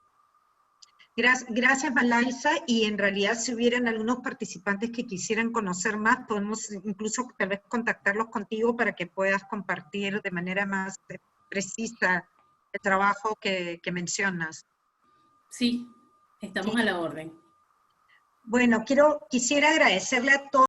Gracias, Malaisa, y en realidad si hubieran algunos participantes que quisieran conocer más, podemos incluso tal vez contactarlos contigo para que puedas compartir de manera más precisa el trabajo que mencionas. Sí, estamos a la orden. Bueno, quisiera agradecerle a todos.